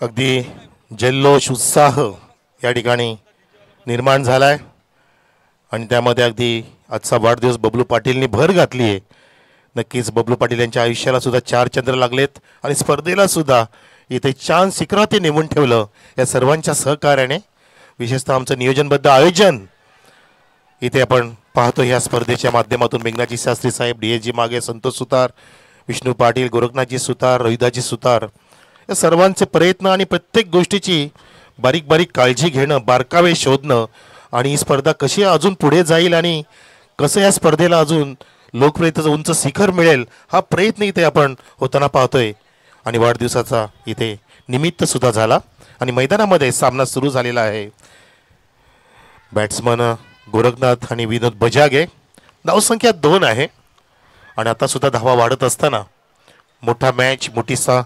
अगदी जल्लोष उत्साह या ठिकाणी निर्माण झाला आहे आणि त्यामध्ये अगदी आजचा वाढदिवस बबलू पाटीलनी भर घातली आहे। नक्कीच बबलू पाटील यांच्या आयुष्याला सुद्धा 4 चंद्र लागलेत आणि स्पर्धेला सुद्धा इथे चांद शिखरात ते नेमून ठेवलं या सर्वांच्या सहकार्याने। विशेषतः आमचं नियोजनबद्ध आयोजन इथे आपण पाहतो या स्पर्धेच्या माध्यमातून मेघनाजी शास्त्री साहेब, डीएसजी मागे, संतोष सुतार, विष्णू पाटील, गोरखनाथजी सुतार, रोहिदाजी सुतार या सर्वांचे प्रयत्न आणि प्रत्येक गोष्टीची बारीक बारीक काळजी घेणं, बारकावे शोधणं आणि ही स्पर्धा कशी अजून पुढे जाईल आणि कसं या स्पर्धेला अजून लोकप्रियतेचं उंच शिखर मिळेल हा प्रयत्न इथे आपण होताना पाहतोय। आणि वाढदिवसाचा इथे निमित्त सुद्धा झाला आणि मैदानामध्ये सामना सुरू झालेला आहे। बॅट्समन गोरखनाथ आणि विनोद बजागे, धावसंख्या 2 आहे आणि आता सुद्धा धावा वाढत असताना मोठा match, मोठीसा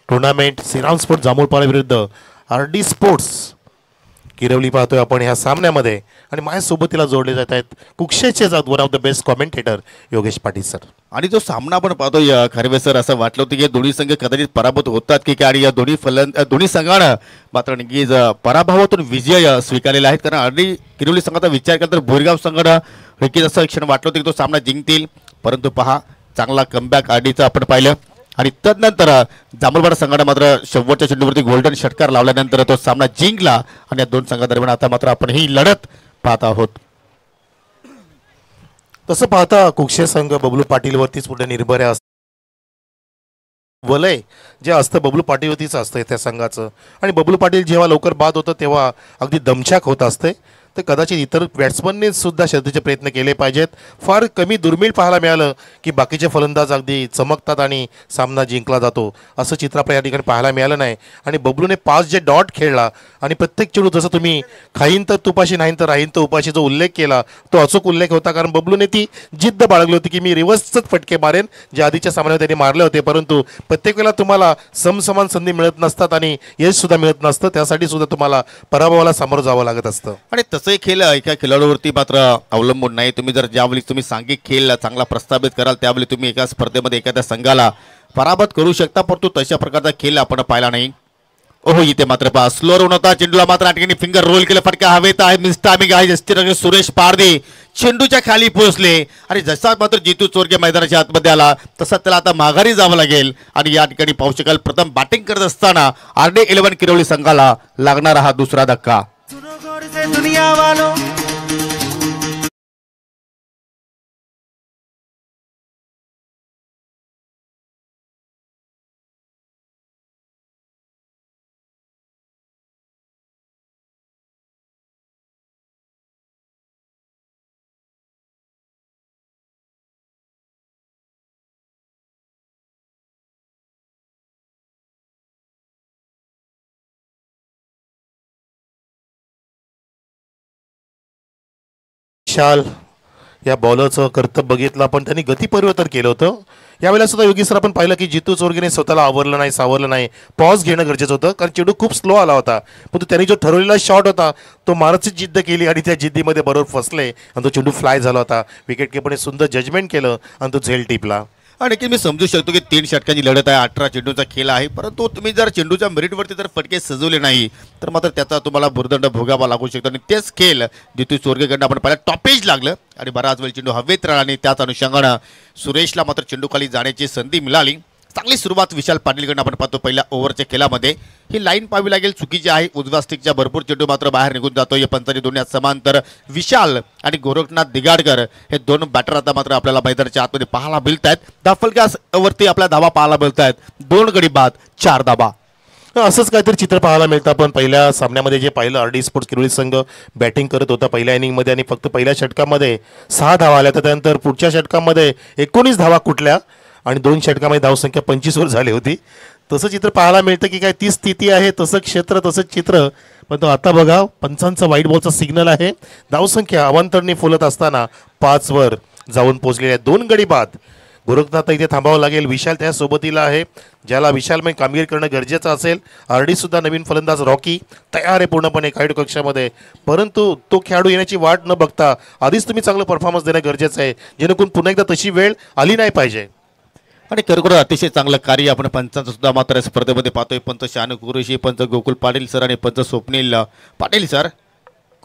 tournament Shriram sports Jambhulpada विरुद्ध आरडी स्पोर्ट्स किरवली पाहतोय आपण ह्या सामन्यामध्ये। आणि माझ्यासोबतीला जोडले जात आहेत कुक्षेचे one of the best commentator Yogesh Patil sir. आणि जो सामना आपण पाहतोय खरवे सर, असं वाटलं होतं की दोन्ही संघ कदाचित पराभूत होतात की काय, आणि या दोन्ही संघानं मात्र नक्कीच पराभवातून विजय स्वीकारलेला आहे। कारण आरडी किरवली संघाचा विचार केला तर बोरगाव संघानं नक्कीच असं क्षण वाटलं होतं की तो सामना जिंकतील, परंतु पहा चांगला कमबॅक आरडीचं आपण पाहिलं आणि तदनंतर जांभूळपाडा संघाने मात्र शेवटच्या चेंडूवरती गोल्डन षटकार लावल्यानंतर तो सामना जिंकला आणि या दोन संघादरम्यान आता मात्र आपण ही लढत पाहत आहोत। तसं पाहता कुक्षे संघ बबलू पाटीलवरतीच पुढे निर्भर आहे। वलय जे असतं बबलू पाटीलवरतीच असतं त्या संघाचं आणि बबलू पाटील जेव्हा लवकर बाद होतं तेव्हा अगदी दमछाक होत असते। तर कदाचित इतर बॅट्समनने सुद्धा शर्यतीचे प्रयत्न केले पाहिजेत। फार कमी दुर्मिळ पाहायला मिळालं की बाकीचे फलंदाज अगदी चमकतात आणि सामना जिंकला जातो, असं चित्र आपल्या या ठिकाणी पाहायला मिळालं नाही। आणि बबलूने 5 जे डॉट खेळला आणि प्रत्येक चेंडू जसं तुम्ही खाईन तर तुपाशी नाही तर राहीन तर उपाशी जो उल्लेख केला तो अचूक उल्लेख होता, कारण बबलूने ती जिद्द बाळगली होती की मी रिव्हर्सच फटके मारेन जे आधीच्या सामन्यात त्यांनी मारले होते। परंतु प्रत्येक वेळेला तुम्हाला समसमान संधी मिळत नसतात आणि यश सुद्धा मिळत नसतं, त्यासाठी सुद्धा तुम्हाला पराभवाला सामोरं जावं लागत असतं। आणि तसंही खेळ एका खेळाडूवरती मात्र अवलंबून नाही। तुम्ही जर ज्यावेळी तुम्ही सांघिक खेळ चांगला प्रस्थापित कराल त्यावेळी तुम्ही एका स्पर्धेमध्ये एखाद्या संघाला पराभूत करू शकता, परंतु तशा प्रकारचा खेळ आपण पाहिला नाही। ओहो, इथे मात्र पहा स्लोअर होऊन होता चेंडूला मात्र आठवणी फिंगर रोल केलं, फटका हवेत आहे, मिस्टामिंग आहे, जस्टिन सुरेश पारदे चेंडूच्या खाली पोहोचले आणि जसा मात्र जितू चोरगे मैदानाच्या आतमध्ये आला तसा त्याला आता माघारी जावं लागेल। आणि या ठिकाणी पाहू शकाल प्रथम बॅटिंग करत असताना आरडी 11 किरवली संघाला लागणारा हा दुसरा धक्का। दुनिया वालों विशाल या बॉलरचं कर्तव्य बघितलं पण त्यांनी गती परिवर्तन केलं होतं। यावेळेला सुद्धा योगी सर आपण पाहिलं की जितू चोरगेने स्वतःला आवरलं नाही, सावरलं नाही, पॉज घेणं गरजेचं होतं कारण चेंडू खूप स्लो आला होता। पण त्यांनी जो ठरवलेला शॉट होता तो मारायची जिद्द केली आणि त्या जिद्दीमध्ये बरोबर फसले आणि तो चेंडू फ्लाय झाला होता। विकेट किपरने सुंदर जजमेंट केलं आणि तो झेल टिपला। आणि मी समजू शकतो की 3 षटकांची लढत आहे, 18 चेंडूचा खेळ आहे, परंतु तुम्ही जर चेंडूच्या मेरिटवरती जर फटके सजवले नाही तर मात्र त्याचा तुम्हाला भुर्दंड भोगावा लागू शकतो। आणि तेच खेळ जितू चोरगेकडनं आपण पाहिलं टॉपेज लागलं आणि बराच वेळ चेंडू हवेत राहिला आणि त्याच अनुषंगानं सुरेशला मात्र चेंडूखाली जाण्याची संधी मिळाली। चांगली सुरुवात विशाल पाटीलकडनं आपण पाहतो पहिल्या ओव्हरच्या खेळामध्ये। ही लाईन पाहावी लागेल, चुकीची आहे, उजव्या स्टिकच्या भरपूर चेंडू मात्र बाहेर निघून जातो। या पंचांनी दोन्ही समांतर विशाल आणि गोरखनाथ दिगाडकर हे दोन बॅटर आता मात्र आपल्याला मैदानाच्या आतमध्ये पाहायला मिळत आहेत। दाफलकावरती आपल्या धावा पाहायला मिळत आहेत, 2 गडी बाद 4 धावा। असंच काहीतरी चित्र पाहायला मिळतं। आपण पहिल्या सामन्यामध्ये जे पाहिलं आरडी स्पोर्ट्स किरवली संघ बॅटिंग करत होता पहिल्या इनिंगमध्ये आणि फक्त पहिल्या षटकामध्ये 6 धावा आल्या, तर त्यानंतर पुढच्या षटकामध्ये 19 धावा कुठल्या आणि 2 षटकामध्ये धावसंख्या 25 वर झाली होती। तसं चित्र पाहायला मिळतं की काय ती स्थिती आहे, तसं क्षेत्र तसंच चित्र। पण तो आता बघा पंचांचा व्हाईट बॉलचा सिग्नल आहे, धावसंख्या अवांतरने फुलत असताना 5 वर जाऊन पोहोचलेल्या 2 गडी बाद। गोरखनाथ इथे थांबावं लागेल, विशाल त्या सोबतीला आहे ज्याला विशालमय कामगिरी करणं गरजेचं असेल। आरडी सुद्धा नवीन फलंदाज रॉकी तयार आहे पूर्णपणे खेळाडू कक्षामध्ये, परंतु तो खेळाडू येण्याची वाट न बघता आधीच तुम्ही चांगलं परफॉर्मन्स देणं गरजेचं आहे जेणेकरून पुन्हा एकदा तशी वेळ आली नाही पाहिजे। आणि खरोखर अतिशय चांगलं कार्य आपण पंचांचं सुद्धा मात्र या स्पर्धेमध्ये पाहतोय. पंच शानू कुरेशी, पंच गोकुल पाटील सर आणि पंच स्वप्नील पाटील सर.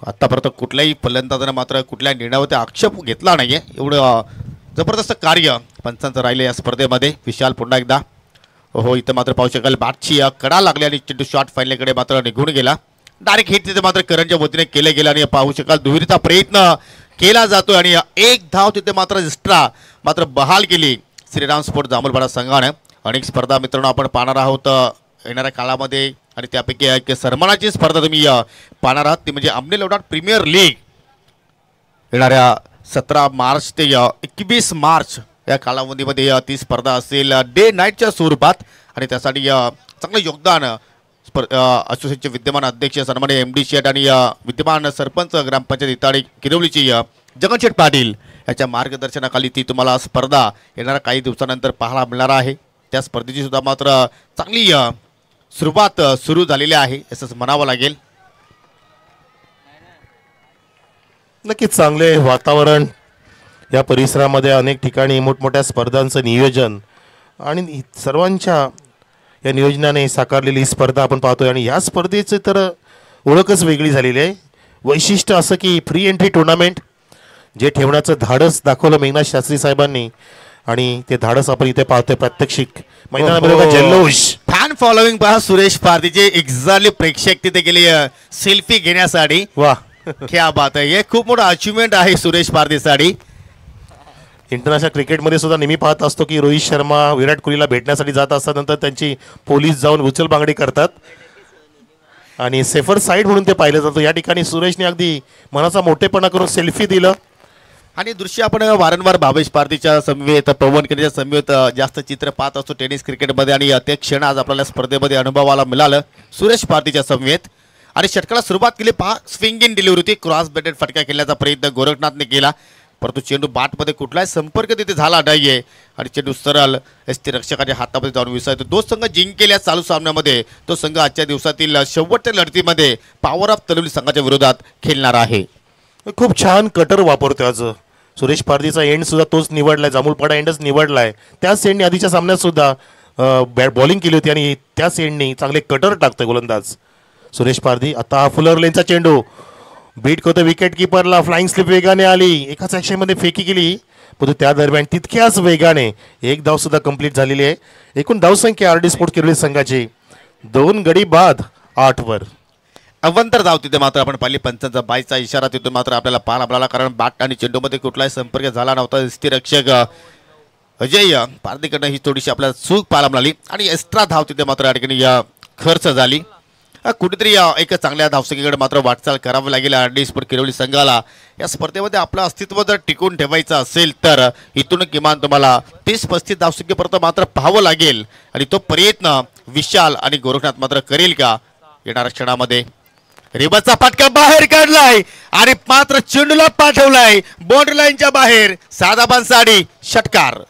आतापर्यंत कुठल्याही फलंदाजानं मात्र कुठल्या निर्णयावर आक्षेप घेतला नाहीये. एवढं जबरदस्त कार्य पंचांचं राहिलं या स्पर्धेमध्ये. विशाल पुन्हा एकदा हो इथं मात्र पाहू शकाल बॅटची कडा लागली आणि चेंडू शॉट फाईनलकडे मात्र निघून गेला. डायरेक्ट हिट तिथे मात्र करणच्या वतीने केलं गेलं आणि पाहू शकाल दुहेरीचा प्रयत्न केला जातोय आणि एक धाव तिथे मात्र एक्स्ट्रा मात्र बहाल केली श्रीराम स्पोर्ट जांभूळपाडा संघाने. अनेक स्पर्धा मित्रांनो आपण पाहणार आहोत येणाऱ्या काळामध्ये आणि त्यापैकी एक सन्मानाची स्पर्धा तुम्ही पाहणार आहात ती म्हणजे अमने लोडाट प्रीमियर लीग. येणाऱ्या 17 मार्च ते 21 मार्च या कालावधीमध्ये ती स्पर्धा असेल डे नाईटच्या स्वरूपात आणि त्यासाठी चांगलं योगदान असोसिएशनचे विद्यमान अध्यक्ष सन्मान्य MD शेठ आणि विद्यमान सरपंच ग्रामपंचायत इताडी किरवलीची जगनशेठ पाटील याच्या मार्गदर्शनाखाली ती तुम्हाला स्पर्धा येणाऱ्या काही दिवसानंतर पाहायला मिळणार आहे. त्या स्पर्धेची सुद्धा मात्र चांगली सुरुवात सुरू झालेली आहे असंच म्हणावं लागेल. नक्कीच चांगले वातावरण या परिसरामध्ये अनेक ठिकाणी मोठमोठ्या स्पर्धांचं नियोजन आणि सर्वांच्या या नियोजनाने साकारलेली स्पर्धा आपण पाहतोय आणि या स्पर्धेचं तर ओळखच वेगळी झालेली आहे. वैशिष्ट्य असं की फ्री एंट्री टुर्नामेंट जे ठेवण्याचं धाडस दाखवलं मेघनाथ शास्त्री साहेबांनी आणि ते धाडस आपण इथे पाहतोय प्रात्यक्षिक मैदानामध्ये जल्लोष. फॅन फॉलोविंग पहा सुरेश पारधीचे एक्झॅक्टली प्रेक्षक तिथे गेले सेल्फी घेण्यासाठी. वा क्या बात आहे. हे खूप मोठं अचिव्हमेंट आहे सुरेश पारधीसाठी. इंटरनॅशनल क्रिकेटमध्ये सुद्धा नेहमी पाहत असतो की रोहित शर्मा विराट कोहलीला भेटण्यासाठी जात असतात नंतर त्यांची पोलीस जाऊन उचलबांगडी करतात आणि सेफर साईड म्हणून ते पाहिलं जातं. या ठिकाणी सुरेशने अगदी मनाचा मोठेपणा करून सेल्फी दिलं आणि दृश्य आपण वारंवार भावेश पारधीच्या समवेत पवन केच्या समवेत जास्त चित्र पाहत असतो टेनिस क्रिकेटमध्ये आणि ते क्षण आज आपल्याला स्पर्धेमध्ये अनुभवायला मिळालं सुरेश पारधीच्या समवेत. आणि षटकाला सुरुवात केली पहा स्विंग इन डिलिव्हरी होती. क्रॉस बेटेड फटका खेळण्याचा प्रयत्न गोरखनाथने केला परंतु चेंडू बाटमध्ये कुठलाही संपर्क तिथे झाला नाहीये आणि चेंडू सरळ एसटी रक्षकाच्या हातामध्ये जाऊन विसायतो. दो संघ जिंकलेल्या चालू सामन्यामध्ये तो संघ आजच्या दिवसातील शेवटच्या लढतीमध्ये पॉवर ऑफ तलवली संघाच्या विरोधात खेळणार आहे. खूप छान कटर वापरतोय आज सुरेश पारधीचा एंड सुद्धा तोच निवडलाय. जांभूळपाडा एंडच निवडलाय. त्याच एंडने आधीच्या सामन्यात सुद्धा बॉलिंग केली होती आणि त्याच एंडने चांगले कटर टाकतोय गोलंदाज सुरेश पारधी. आता हा फुलर लेनचा चेंडू बीट करतो विकेट किपरला. फ्लाइंग स्लिप वेगाने आली एकाच ॲक्शनमध्ये फेकी केली परंतु त्या दरम्यान तितक्याच वेगाने एक धाव सुद्धा कंप्लीट झालेली आहे. एकूण धावसंख्या RD स्पोर्ट किरवली संघाची 2 गडी बाद 8 वर. अवंतर धाव तिथे मात्र आपण पाहिली. पंचांचा बायचा इशारा तिथून मात्र आपल्याला पाहायला मिळाला कारण बॅट आणि चेंडूमध्ये कुठलाही संपर्क झाला नव्हता. स्थिरक्षक अजय पारधीकडनं ही थोडीशी आपल्याला चूक पाहायला मिळाली आणि एक्स्ट्रा धाव तिथे मात्र या ठिकाणी खर्च झाली. कुठेतरी एक चांगल्या धावसंख्येकडे मात्र वाटचाल करावी लागेल RD स्पोर्ट किरवली संघाला. या स्पर्धेमध्ये आपलं अस्तित्व जर टिकून ठेवायचं असेल तर इथून किमान तुम्हाला 30-35 धावसंख्येपर्यंत मात्र पाहावं लागेल आणि तो प्रयत्न विशाल आणि गोरखनाथ मात्र करेल का येणाऱ्या क्षणामध्ये. रिबाचा फटका बाहेर काढलाय आणि मात्र चेंडूला पाठवलाय बाउंड्री लाईनच्या बाहेर. साधा बनसाडी षटकार.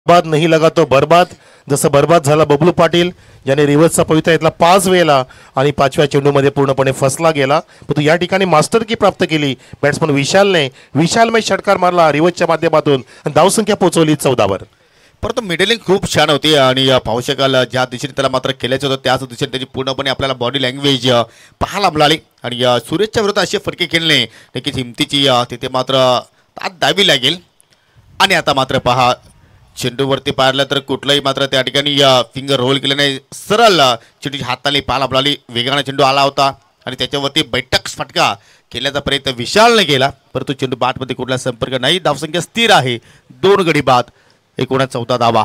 बाद नहीं लगा तो बर्बाद. जसं बर्बाद झाला बबलू पाटील ज्याने रिव्हर्सचा पवित्रा घेतला 5 वेळेला आणि 5व्या चेंडूमध्ये पूर्णपणे फसला गेला. परंतु या ठिकाणी मास्टरकी प्राप्त केली बॅट्समन विशालमय षटकार मारला रिव्हर्सच्या माध्यमातून आणि धावसंख्या पोहोचवली 14 वर. परंतु मिडलिंग खूप छान होती आणि पाहू शकाल ज्या दिशेने त्याला मात्र खेळायचं होतं त्याच दिशेने त्याची पूर्णपणे आपल्याला बॉडी लँग्वेज पाहायला मिळाली आणि सुरेशच्या विरोधात असे फटके खेळणे नक्कीच हिमतीची तिथे मात्र ताट द्यावी लागेल. आणि आता मात्र पहा चेंडूवरती पाहिलं तर कुठलाही मात्र त्या ठिकाणी फिंगर रोल केलं नाही. सरळ चेंडूची हाताने पाहायला मिळाली. वेगाने चेंडू आला होता आणि त्याच्यावरती बैठक फटका केल्याचा प्रयत्न विशालने केला परंतु चेंडू बाटमध्ये कुठला संपर्क नाही. धावसंख्या स्थिर आहे 2 गडी बाद 14 धावा.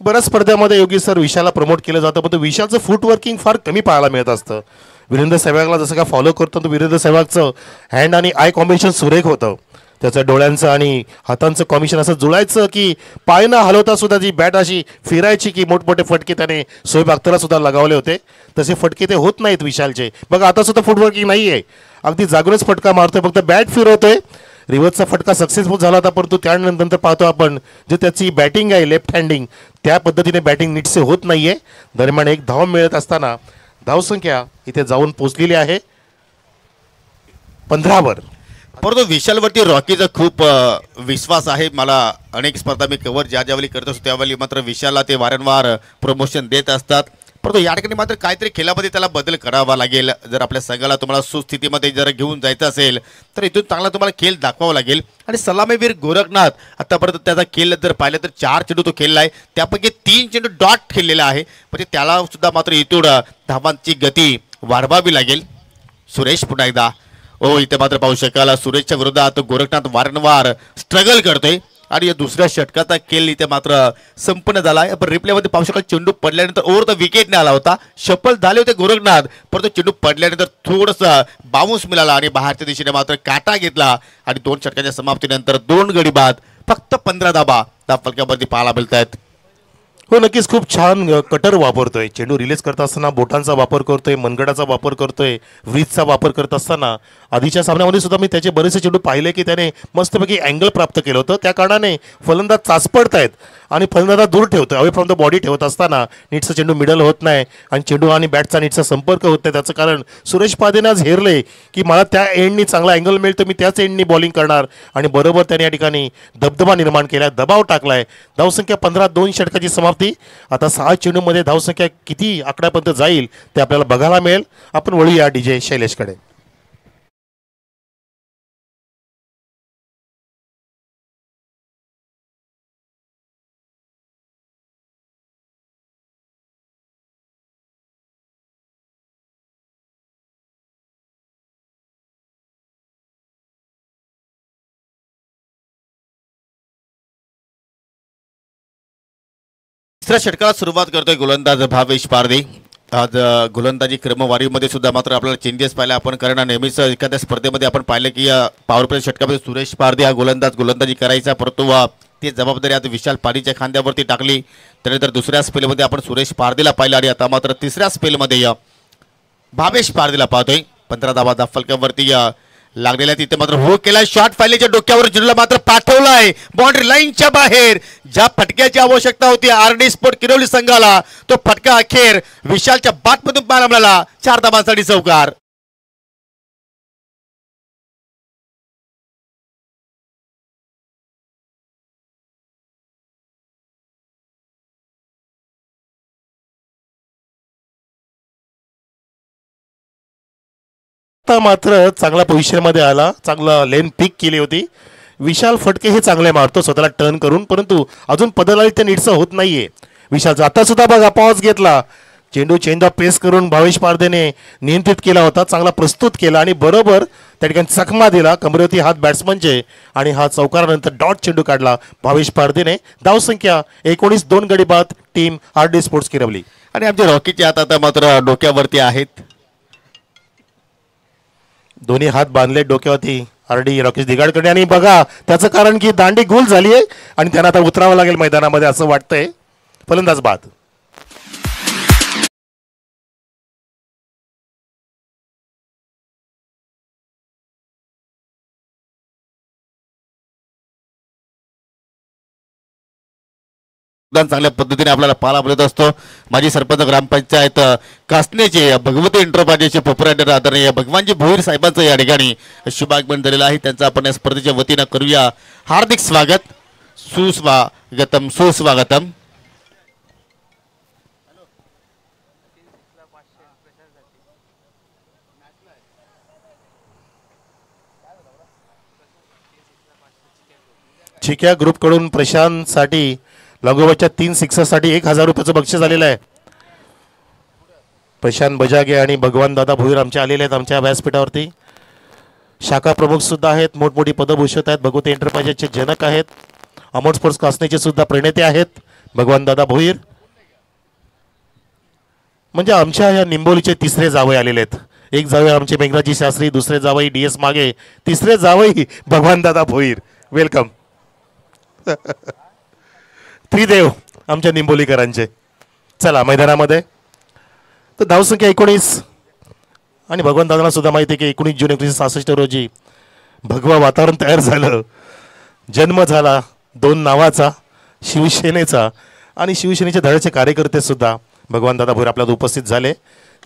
बऱ्याच स्पर्धेमध्ये योगी सर विशालला प्रमोट केलं जातं पण विशालचं फुटवर्किंग फार कमी पाहायला मिळत असतं. वीरेंद्र सहवागला जसं काय फॉलो करतो तो वीरेंद्र सहवागचं हँड आणि आय कॉम्बिनेशन सुरेख होतं. त्याचं डोळ्यांचं आणि हातांचं कॉम्बिनेशन असं जुळायचं की पाय न हलवता सुद्धा जी बॅट अशी फिरायची की मोठमोठे फटके त्याने शोएब अख्तरला सुद्धा लगावले होते. तसे फटके ते होत नाहीत विशालचे. बघा आता सुद्धा फुटवर्किंग नाही आहे, अगदी जागूनच फटका मारतोय, फक्त बॅट फिरवतोय. रिव्हर्सचा फटका सक्सेसफुल झाला होता, परंतु त्यानंतर पाहतो आपण जे त्याची बॅटिंग आहे लेफ्ट हँडिंग त्या पद्धतीने बॅटिंग नीटसे होत नाहीये. दरम्यान एक धाव मिळत असताना धावसंख्या इथे जाऊन पोचलेली आहे 15वर. परंतु विशालवरती रॉकीचा खूप विश्वास आहे. मला अनेक स्पर्धा मी कव्हर ज्यावेळी करत असतो त्यावेळी मात्र विशालला ते वारंवार प्रमोशन देत असतात. परंतु या ठिकाणी मात्र काहीतरी खेळामध्ये त्याला बदल करावा लागेल. जर आपल्या संघाला तुम्हाला सुस्थितीमध्ये जर घेऊन जायचं असेल तर इथून चांगला तुम्हाला खेळ दाखवावा लागेल. आणि सलामीवीर गोरखनाथ आतापर्यंत त्याचा खेळ जर पाहिलं तर 4 चेंडू तो खेळला आहे, त्यापैकी 3 चेंडू डॉट खेळलेला आहे. म्हणजे त्याला सुद्धा मात्र इथून धावांची गती वाढवावी लागेल. सुरेश पुन्हा एकदा इथे मात्र पाहू शकाल सुरेशच्या विरोधात गोरखनाथ वारंवार स्ट्रगल करतोय आणि या दुसऱ्या षटकाचा खेळ इथे मात्र संपन्न झाला आहे. आपण रिप्लेमध्ये पाहू शकाल चेंडू पडल्यानंतर ओव्हर द विकेटने आला होता, सफल झाले होते गोरखनाथ, परंतु चेंडू पडल्यानंतर थोडंसं बाउन्स मिळाला आणि बाहेरच्या दिशेने मात्र काटा घेतला आणि 2 षटकाच्या समाप्तीनंतर 2 गडी बाद, फक्त 15 धाबा फलकावरती पाहायला मिळत आहेत. हो नक्कीच खूप छान कटर वापरतोय. चेंडू रिलीज करत असताना बोटांचा वापर करतोय, मनगडाचा वापर करतोय, व्रीजचा वापर करत असताना आधीच्या सामन्यामध्ये सुद्धा मी त्याचे बरेचसे चेंडू पाहिले की त्याने मस्तपैकी अँगल प्राप्त केलं होतं. त्या कारणाने फलंदाज चाचपडत आहेत आणि फलंदाज दूर ठेवतोय, अवे फ्रॉम द बॉडी ठेवत असताना नीटचा चेंडू मिडल होत नाही आणि चेंडू आणि बॅटचा नीटचा संपर्क होत नाही. त्याचं कारण सुरेश पादेने आज हेरले की मला त्या एंडनी चांगला अँगल मिळतो, मी त्याच एंडनी बॉलिंग करणार आणि बरोबर त्याने या ठिकाणी दबदबा निर्माण केला, दबाव टाकलाय. धावसंख्या 15, 2 षटकाची समाप्ती. आता 6 चेंडूमध्ये धावसंख्या किती आकड्यापर्यंत जाईल ते आपल्याला बघायला मिळेल. आपण वळूया DJ शैलेशकडे. तिसऱ्या षटकाला सुरुवात करतोय गोलंदाज भावेश पारधी. आज गोलंदाजी क्रमवारीमध्ये सुद्धा मात्र आपल्याला चेंजेस पाहिला आपण, कारण नेहमीच एखाद्या स्पर्धेमध्ये आपण पाहिलं की पॉवर प्ले षटकामध्ये सुरेश पारधी हा गोलंदाजी करायचा, परंतु ती जबाबदारी आता विशाल पाडीच्या खांद्यावरती टाकली. त्यानंतर दुसऱ्या स्पेलमध्ये आपण सुरेश पारधीला पाहिलं आणि आता मात्र तिसऱ्या स्पेलमध्ये भावेश पारधीला पाहतोय. 15 धावा फलकावरती लागलेल्या तिथे मात्र हो केला, शॉट फायलेच्या डोक्यावर चेंडूला मात्र पाठवलाय बाउंड्री लाईनच्या बाहेर. ज्या फटक्याची आवश्यकता होती RD स्पोर्ट किरवली संघाला तो फटका अखेर विशालच्या बाटमधून पाहायला मिळाला. 4 धावांसाठी चौकार. मात्र चांगल्या पोझिशनमध्ये आला, चांगला लेन पिक केली होती. विशाल फटके हे चांगले मारतो स्वतःला टर्न करून, परंतु अजून पदलाही ते नीटचं होत नाहीये विशालचा. आता सुद्धा बघा पॉज घेतला, चेंडू चेंज ऑफ पेस करून भावेश पारधीने नियंत्रित केला होता, चांगला प्रस्तुत केला आणि बरोबर त्या ठिकाणी चकमा दिला कमरेवरती हात बॅट्समनचे आणि हा चौकारानंतर डॉट चेंडू काढला भावेश पारधीने. धावसंख्या 19, 2 गडी बाद. Team RD sports Kirwali. आणि आमचे रॉकीचे हात आता मात्र डोक्यावरती आहेत, दोन्ही हात बांधले डोक्यावरती RD राकेश दिगाडकडे. आणि बघा त्याचं कारण की दांडी गोल झाली आहे आणि त्यांना आता उतरावं लागेल मैदानामध्ये असं वाटतंय. फलंदाज बाद. चांगल्या पद्धतीने आपल्याला पाहायला मिळत असतो. माजी सरपंच ग्रामपंचायत कासनेचे भगवती इंटरप्राइजेसचे प्रोप्रायटर आदरणीय भगवानजी भोईर साहेबांचं या ठिकाणी शुभागमन झालेलं आहे. त्यांचं आपण या स्पर्धेच्या वतीनं करूया हार्दिक स्वागत. सुस्वागतम सुस्वागतम. चिक्या ग्रुपकडून प्रशांतसाठी लगोवरच्या 3 सिक्सरसाठी 1000 रुपयाचं बक्षीस आलेलं आहे. प्रशांत बजागे आणि भगवान दादा भोईर आमचे आलेले आहेत आमच्या व्यासपीठावरती. शाखा प्रमुख सुद्धा आहेत, मोठमोठी पदं भूषवत आहेत, भगवती एंटरप्राइजेसचे जनक आहेत, अमोल स्पोर्ट्स कासनेचे सुद्धा प्रणेते आहेत भगवान दादा भोईर. म्हणजे आमच्या या निंबोलीचे 3रे जावई आलेले आहेत. एक जावई आमचे मेघनाजी शास्त्री, दुसरे जावई DS मागे, तिसरे जावई भगवानदादा भोईर. वेलकम. त्रिदेव आमच्या निंबोलीकरांचे. चला मैदानामध्ये. तर धावसंख्या 19 आणि भगवानदादांना सुद्धा माहिती आहे की 19 जून 1966 रोजी भगवा वातावरण तयार झालं. जन्म झाला 2 नावाचा, शिवसेनेचा, आणि शिवसेनेचे धडाचे कार्यकर्ते सुद्धा भगवानदादा भोईर आपल्याला उपस्थित झाले,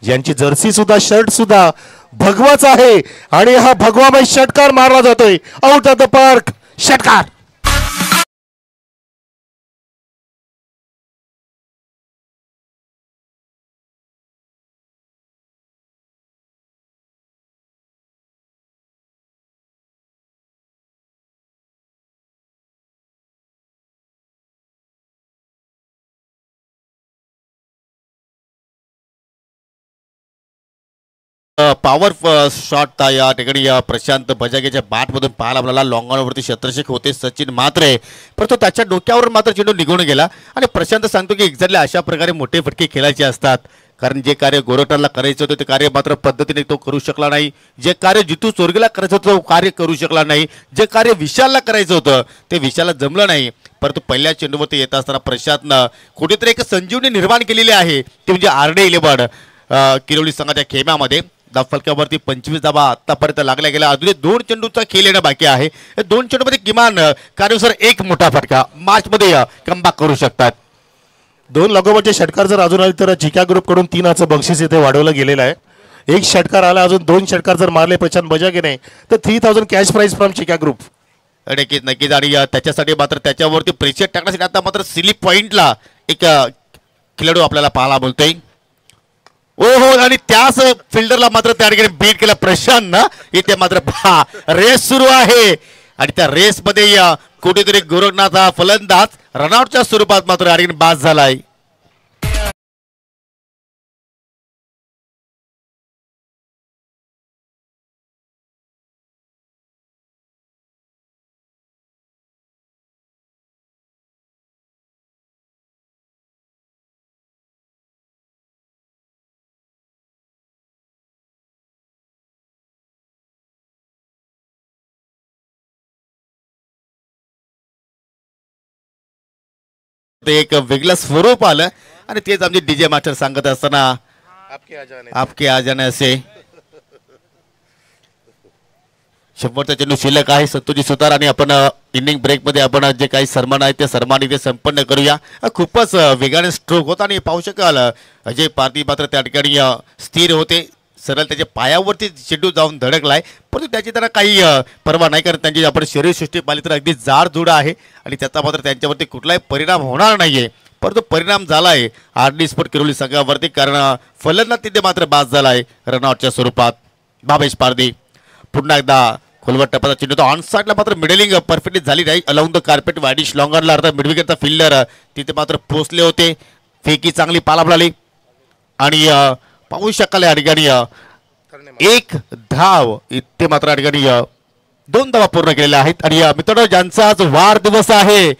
ज्यांची जर्सी सुद्धा, शर्ट सुद्धा भगवाच आहे. आणि हा भगवामय षटकार मारला जातोय. आउट ऑफ द पार्क षटकार. पॉवर शॉट था या ठिकाणी प्रशांत बजागेच्या बॅटमधून पाहायला आपल्याला लॉंग ऑनवरती क्षेत्ररक्षक होते सचिन म्हात्रे, परंतु त्याच्या डोक्यावर मात्र चेंडू निघून गेला. आणि प्रशांत सांगतो की एक्झॅक्टली अशा प्रकारे मोठे फटके खेळायचे असतात, कारण जे कार्य गोरटाला करायचं होतं ते कार्य मात्र पद्धतीने तो करू शकला नाही. जे कार्य जितू चोरगेला करायचं होतं तो कार्य करू शकला नाही. जे कार्य विशालला करायचं होतं ते विशालला जमलं नाही. परंतु पहिल्या चेंडूवरती येत असताना प्रशांतनं कुठेतरी एक संजीवनी निर्माण केलेली आहे, ती म्हणजे RD11 किरोली संघाच्या खेम्यामध्ये. फलकावरती 25 धावा आतापर्यंत लागल्या गेल्या. अजून 2 चेंडूचा खेळ येणं बाकी आहे. 2 चेंडूमध्ये किमान कार्यनुसार एक मोठा फटका मॅचमध्ये कमबॅक करू शकतात. 2 लागोपाठचे षटकार जर अजून आले तर चिका ग्रुपकडून 3चं बक्षीस इथे वाढवलं गेलेलं आहे. एक षटकार आला, अजून 2 षटकार जर मारले प्रशांत बजागेने तर 3000 कॅश प्राइज फ्रॉम चिका ग्रुप. नक्कीच नक्कीच. आणि त्याच्यासाठी मात्र त्याच्यावरती प्रेशर टाकण्यासाठी आता मात्र स्लिप पॉइंटला एक खेळाडू आपल्याला पाहायला बोलतोय. हो हो. आणि त्याच फिल्डरला मात्र त्या ठिकाणी बीट केला प्रशांतनं. इथे मात्र रेस सुरू आहे आणि त्या रेसमध्ये कुठेतरी गोरखनाथ हा फलंदाज रनआउटच्या स्वरूपात मात्र या ठिकाणी बाद झालाय. ते एक वेगळं स्वरूप आलं आणि तेच आमचे DJ मास्टर सांगत असताना आपके आ जाने असे. शेवटचा चेंडू शिल्लक आहे. सत्तूजी सुतार आणि आपण इनिंग ब्रेक मध्ये आपण जे काही सन्मान आहे ते सन्मान इथे संपन्न करूया. खूपच वेगाने स्ट्रोक होता आणि पाहू शकाल अजय पारधी मात्र त्या ठिकाणी स्थिर होते. सरळ त्याच्या पायावरती चेंडू जाऊन धडकलाय, परंतु त्याची त्यांना काही पर्वा नाही, कारण त्यांची आपण शरीरसृष्टी पाहिली तर अगदी जाडजूड आहे आणि त्याचा मात्र त्यांच्यावरती कुठलाही परिणाम होणार नाहीये. परंतु परिणाम झालाय RD स्पोर्ट किरोली संघावरती, कारण फलंदाज तिथे मात्र बाद झालाय रनआउटच्या स्वरूपात. भावेश पारधी पुन्हा एकदा खोलवर टप्प्याचा चेंडू तो ऑन साईडला मात्र मिडलिंग परफेक्टली झाली नाही. अलाउंड द कार्पेट वायडिश लॉंगरला अर्थात मिडविकेटचा फिल्डर तिथे मात्र पोचले होते. फेकी चांगली पाला मिळाली आणि पाहू शकाल या ठिकाणी 1 धाव इथे मात्र या ठिकाणी 2 धावा पूर्ण केलेल्या आहेत. आणि मित्रांनो ज्यांचा आज वाढदिवस आहे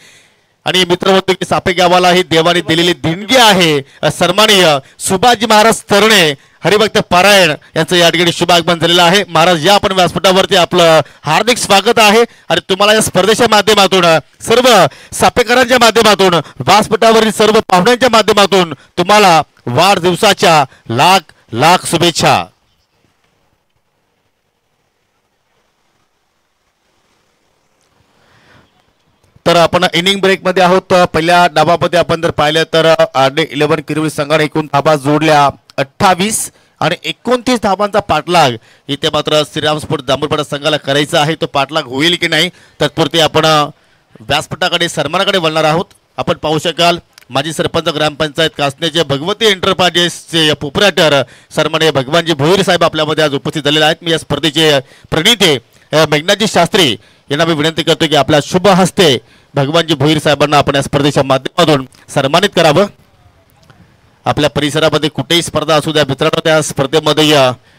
आणि मित्र म्हणतो की सापे गावाला ही देवाने दिलेली देणगी आहे सन्माननीय सुभाषजी महाराज तरणे हरिभक्त पारायण यांचं या ठिकाणी शुभ आगमन झालेलं आहे. महाराज या आपण व्यासपीठावरती आपलं हार्दिक स्वागत आहे आणि तुम्हाला या स्पर्धेच्या माध्यमातून सर्व सापेकरांच्या माध्यमातून व्यासपीठावरील सर्व पाहुण्यांच्या माध्यमातून तुम्हाला वाढदिवसाच्या लाख लाख शुभेच्छा. तर आपण इनिंग ब्रेक मध्ये आहोत. पहिल्या डावामध्ये आपण जर पाहिलं तर RD11 किरोली संघाने एकूण धावा जोडल्या 28 आणि 29 धावांचा पाठलाग इथे मात्र श्रीराम स्पोर्ट जांभूळपाडा संघाला करायचा आहे. तो पाठलाग होईल की नाही तत्पुरती आपण व्यासपीठाकडे सन्मानाकडे वळणार आहोत. आपण पाहू शकाल माजी सरपंच ग्रामपंचायत कासनेचे भगवती एंटरप्राइजेसचे प्रोप्रायटर सन्माननीय भगवानजी भोईर साहेब आपल्यामध्ये आज उपस्थित झालेले आहेत. मी या स्पर्धेचे प्रणेते मेघनाथजी शास्त्री यांना मी विनंती करतो की आपल्या शुभ हस्ते भगवानजी भोईर साहेबांना आपण या स्पर्धेच्या माध्यमातून सन्मानित करावं. आपल्या परिसरामध्ये कुठेही स्पर्धा असू द्या मित्रांनो, त्या स्पर्धेमध्ये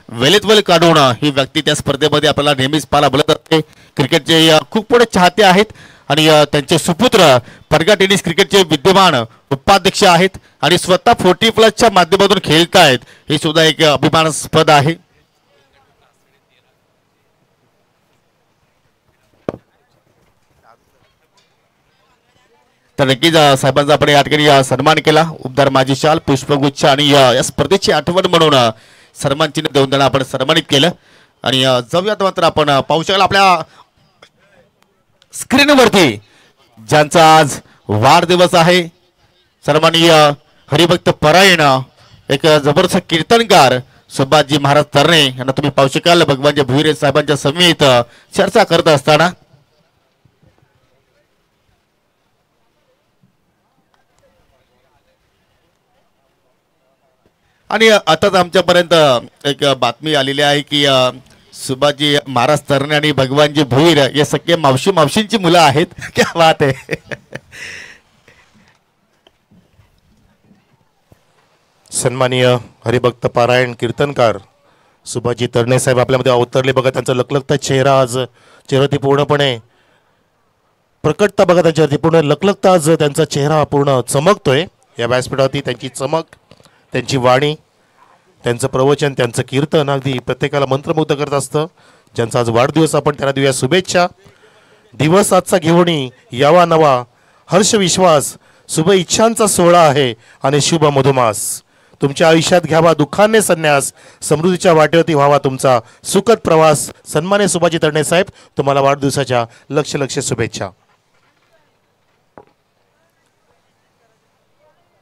वेळेत वेळ काढून ही व्यक्ती त्या स्पर्धेमध्ये आपल्याला नेहमीच पाहायला बोलत असते. क्रिकेटचे खूप मोठे चाहते आहेत आणि त्यांचे सुपुत्र पडगा टेनिस क्रिकेटचे विद्यमान उपाध्यक्ष आहेत आणि स्वतः 40+ माध्यमातून खेळत आहेत. हे सुद्धा एक अभिमानास्पद आहे. तर नक्कीच साहेबांचा आपण या ठिकाणी सन्मान केला. उबदार माजी शाल, पुष्पगुच्छ आणि या स्पर्धेची आठवण म्हणून सन्मान चिन्ह देऊन त्यांना आपण सन्मानित केलं. आणि जाऊयात मात्र आपण पाहू शकाल आपल्या स्क्रीनवरती ज्यांचा आज वाढदिवस आहे, सन्माननीय हरिभक्त परायण एक जबरदस्त कीर्तनकार सुभाषजी महाराज तरणे यांना तुम्ही पाहू शकाल भगवानजी भुईरे साहेबांच्या समेत चर्चा करत असताना. आणि आताच आमच्यापर्यंत एक बातमी आलेली आहे की सुभाषजी महाराज तरणे आणि भगवानजी भुईर हे सगळे मावशींची मुलं आहेत. क्या बात आहे. सन्माननीय हरिभक्त पारायण कीर्तनकार सुभाषजी तरणे साहेब आपल्यामध्ये अवतरले बघा. त्यांचा लखलखता चेहरा आज चेहऱ्यावरती पूर्णपणे प्रकटता बघा. त्यांच्यावरती पूर्ण लखलखता आज त्यांचा चेहरा पूर्ण चमकतोय. या व्यासपीठावरती त्यांची चमक, त्यांची वाणी, त्यांचं प्रवचन, त्यांचं कीर्तन अगदी प्रत्येकाला मंत्रमुग्ध करत असतं. ज्यांचा आज वाढदिवस आपण त्यांना देऊया शुभेच्छा. दिवस आजचा घेऊन यावा नवा हर्ष विश्वास, शुभ इच्छांचा सोहळा आहे आणि शुभ मधुमास. तुमच्या आयुष्यात घ्यावा दुःखाने संन्यास, समृद्धीच्या वाटेवरती व्हावा तुमचा सुखद प्रवास. सन्मान्य सुभाषजी तरणे साहेब, तुम्हाला वाढदिवसाच्या लक्ष शुभेच्छा.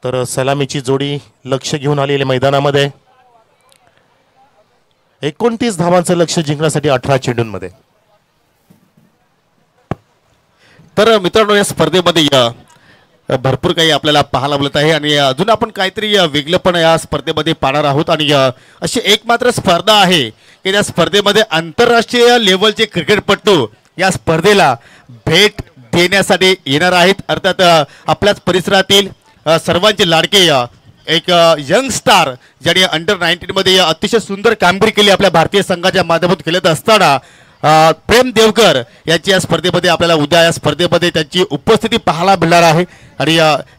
तर सलामीची जोडी लक्ष घेऊन आलेली मैदानामध्ये 29 धावांचं लक्ष जिंकण्यासाठी 18 चेंडूंमध्ये. तर मित्रांनो या स्पर्धेमध्ये भरपूर काही आपल्याला पाहायला मिळत आहे आणि अजून आपण काहीतरी वेगळं पण या स्पर्धेमध्ये पाहणार आहोत. आणि अशी एक मात्र स्पर्धा आहे की त्या स्पर्धेमध्ये आंतरराष्ट्रीय लेवलचे क्रिकेटपटू या स्पर्धेला भेट देण्यासाठी येणार आहेत. अर्थात आपल्याच परिसरातील सर्वांचे लाडके एक यंग स्टार ज्यांनी अंडर-19 मध्ये अतिशय सुंदर कामगिरी केली आपल्या भारतीय संघाच्या माध्यमातून खेळत असताना प्रेम देवकर यांची या स्पर्धेमध्ये आपल्याला उद्या या स्पर्धेमध्ये त्यांची उपस्थिती पाहायला मिळणार आहे. आणि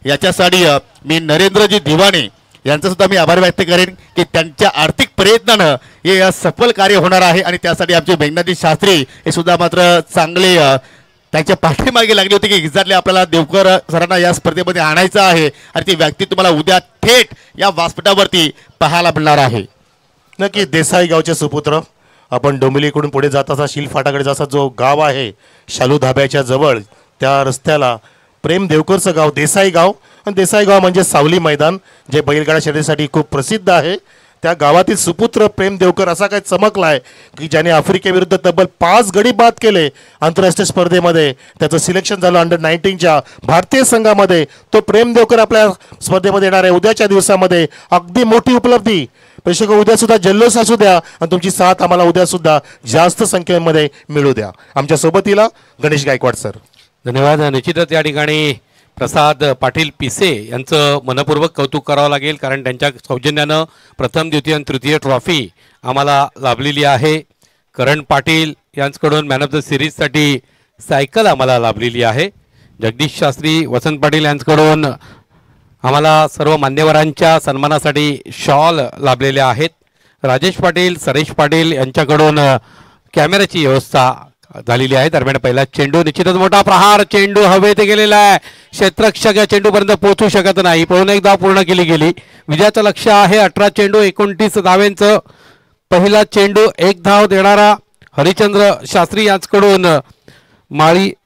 याच्यासाठी मी नरेंद्रजी दिवाणे यांचा सुद्धा मी आभार व्यक्त करेन की त्यांच्या आर्थिक प्रयत्नानं हे सफल कार्य होणार आहे. आणि त्यासाठी आमचे मेघनाथजी शास्त्री हे सुद्धा मात्र चांगले त्यांच्या पाठीमागे लागली होती की एक्झॅक्टली आपल्याला देवकर सरांना या स्पर्धेमध्ये आणायचं आहे. आणि ती व्यक्ती तुम्हाला उद्या थेट या व्यासपीठावरती पाहायला मिळणार आहे. नक्की देसाई गावचे सुपुत्र. आपण डोंबिवलीकडून पुढे जात असा शिलफाटाकडे जसा जो गाव आहे शालू धाब्याच्या जवळ, त्या रस्त्याला प्रेम देवकरचं गाव देसाई गाव. आणि देसाई गाव म्हणजे सावली मैदान जे बैलगाडा शर्यतीसाठी खूप प्रसिद्ध आहे. त्या गावातील सुपुत्र प्रेम देवकर असा काय चमकला आहे की ज्याने आफ्रिकेविरुद्ध तब्बल 5 गडी बाद केले आंतरराष्ट्रीय स्पर्धेमध्ये. त्याचं सिलेक्शन झालं अंडर-19च्या भारतीय संघामध्ये. तो प्रेम देवकर आपल्या स्पर्धेमध्ये येणार आहे उद्याच्या दिवसामध्ये. अगदी मोठी उपलब्धी. प्रेक्षक उद्या सुद्धा जल्लोष असू द्या आणि तुमची साथ आम्हाला उद्या सुद्धा जास्त संख्येमध्ये मिळू द्या. आमच्या सोबतीला गणेश गायकवाड सर. धन्यवाद. निश्चितच या ठिकाणी प्रसाद पाटील पिसे यांचं मनपूर्वक कौतुक करावं लागेल कारण त्यांच्या सौजन्यानं प्रथम, द्वितीय आणि तृतीय ट्रॉफी आम्हाला लाभलेली आहे. करण पाटील यांच्याकडून मॅन ऑफ द सिरीजसाठी सायकल आम्हाला लाभलेली आहे. जगदीश शास्त्री, वसंत पाटील यांच्याकडून आम्हाला सर्व मान्यवरांच्या सन्मानासाठी शॉल लाभलेले आहेत. राजेश पाटील, सरेश पाटील यांच्याकडून कॅमेऱ्याची व्यवस्था झालेली आहे. दरम्यान पहिला चेंडू, निश्चितच मोठा प्रहार, चेंडू हवेत गेलेला आहे. क्षेत्ररक्षक या चेंडूपर्यंत पोहोचू शकत नाही. पळून एक धाव पूर्ण केली गेली. विजयाचं लक्ष आहे 18 चेंडू 29 धावेंचं. पहिला चेंडू 1 धाव देणारा हरिचंद्र शास्त्री यांच्याकडून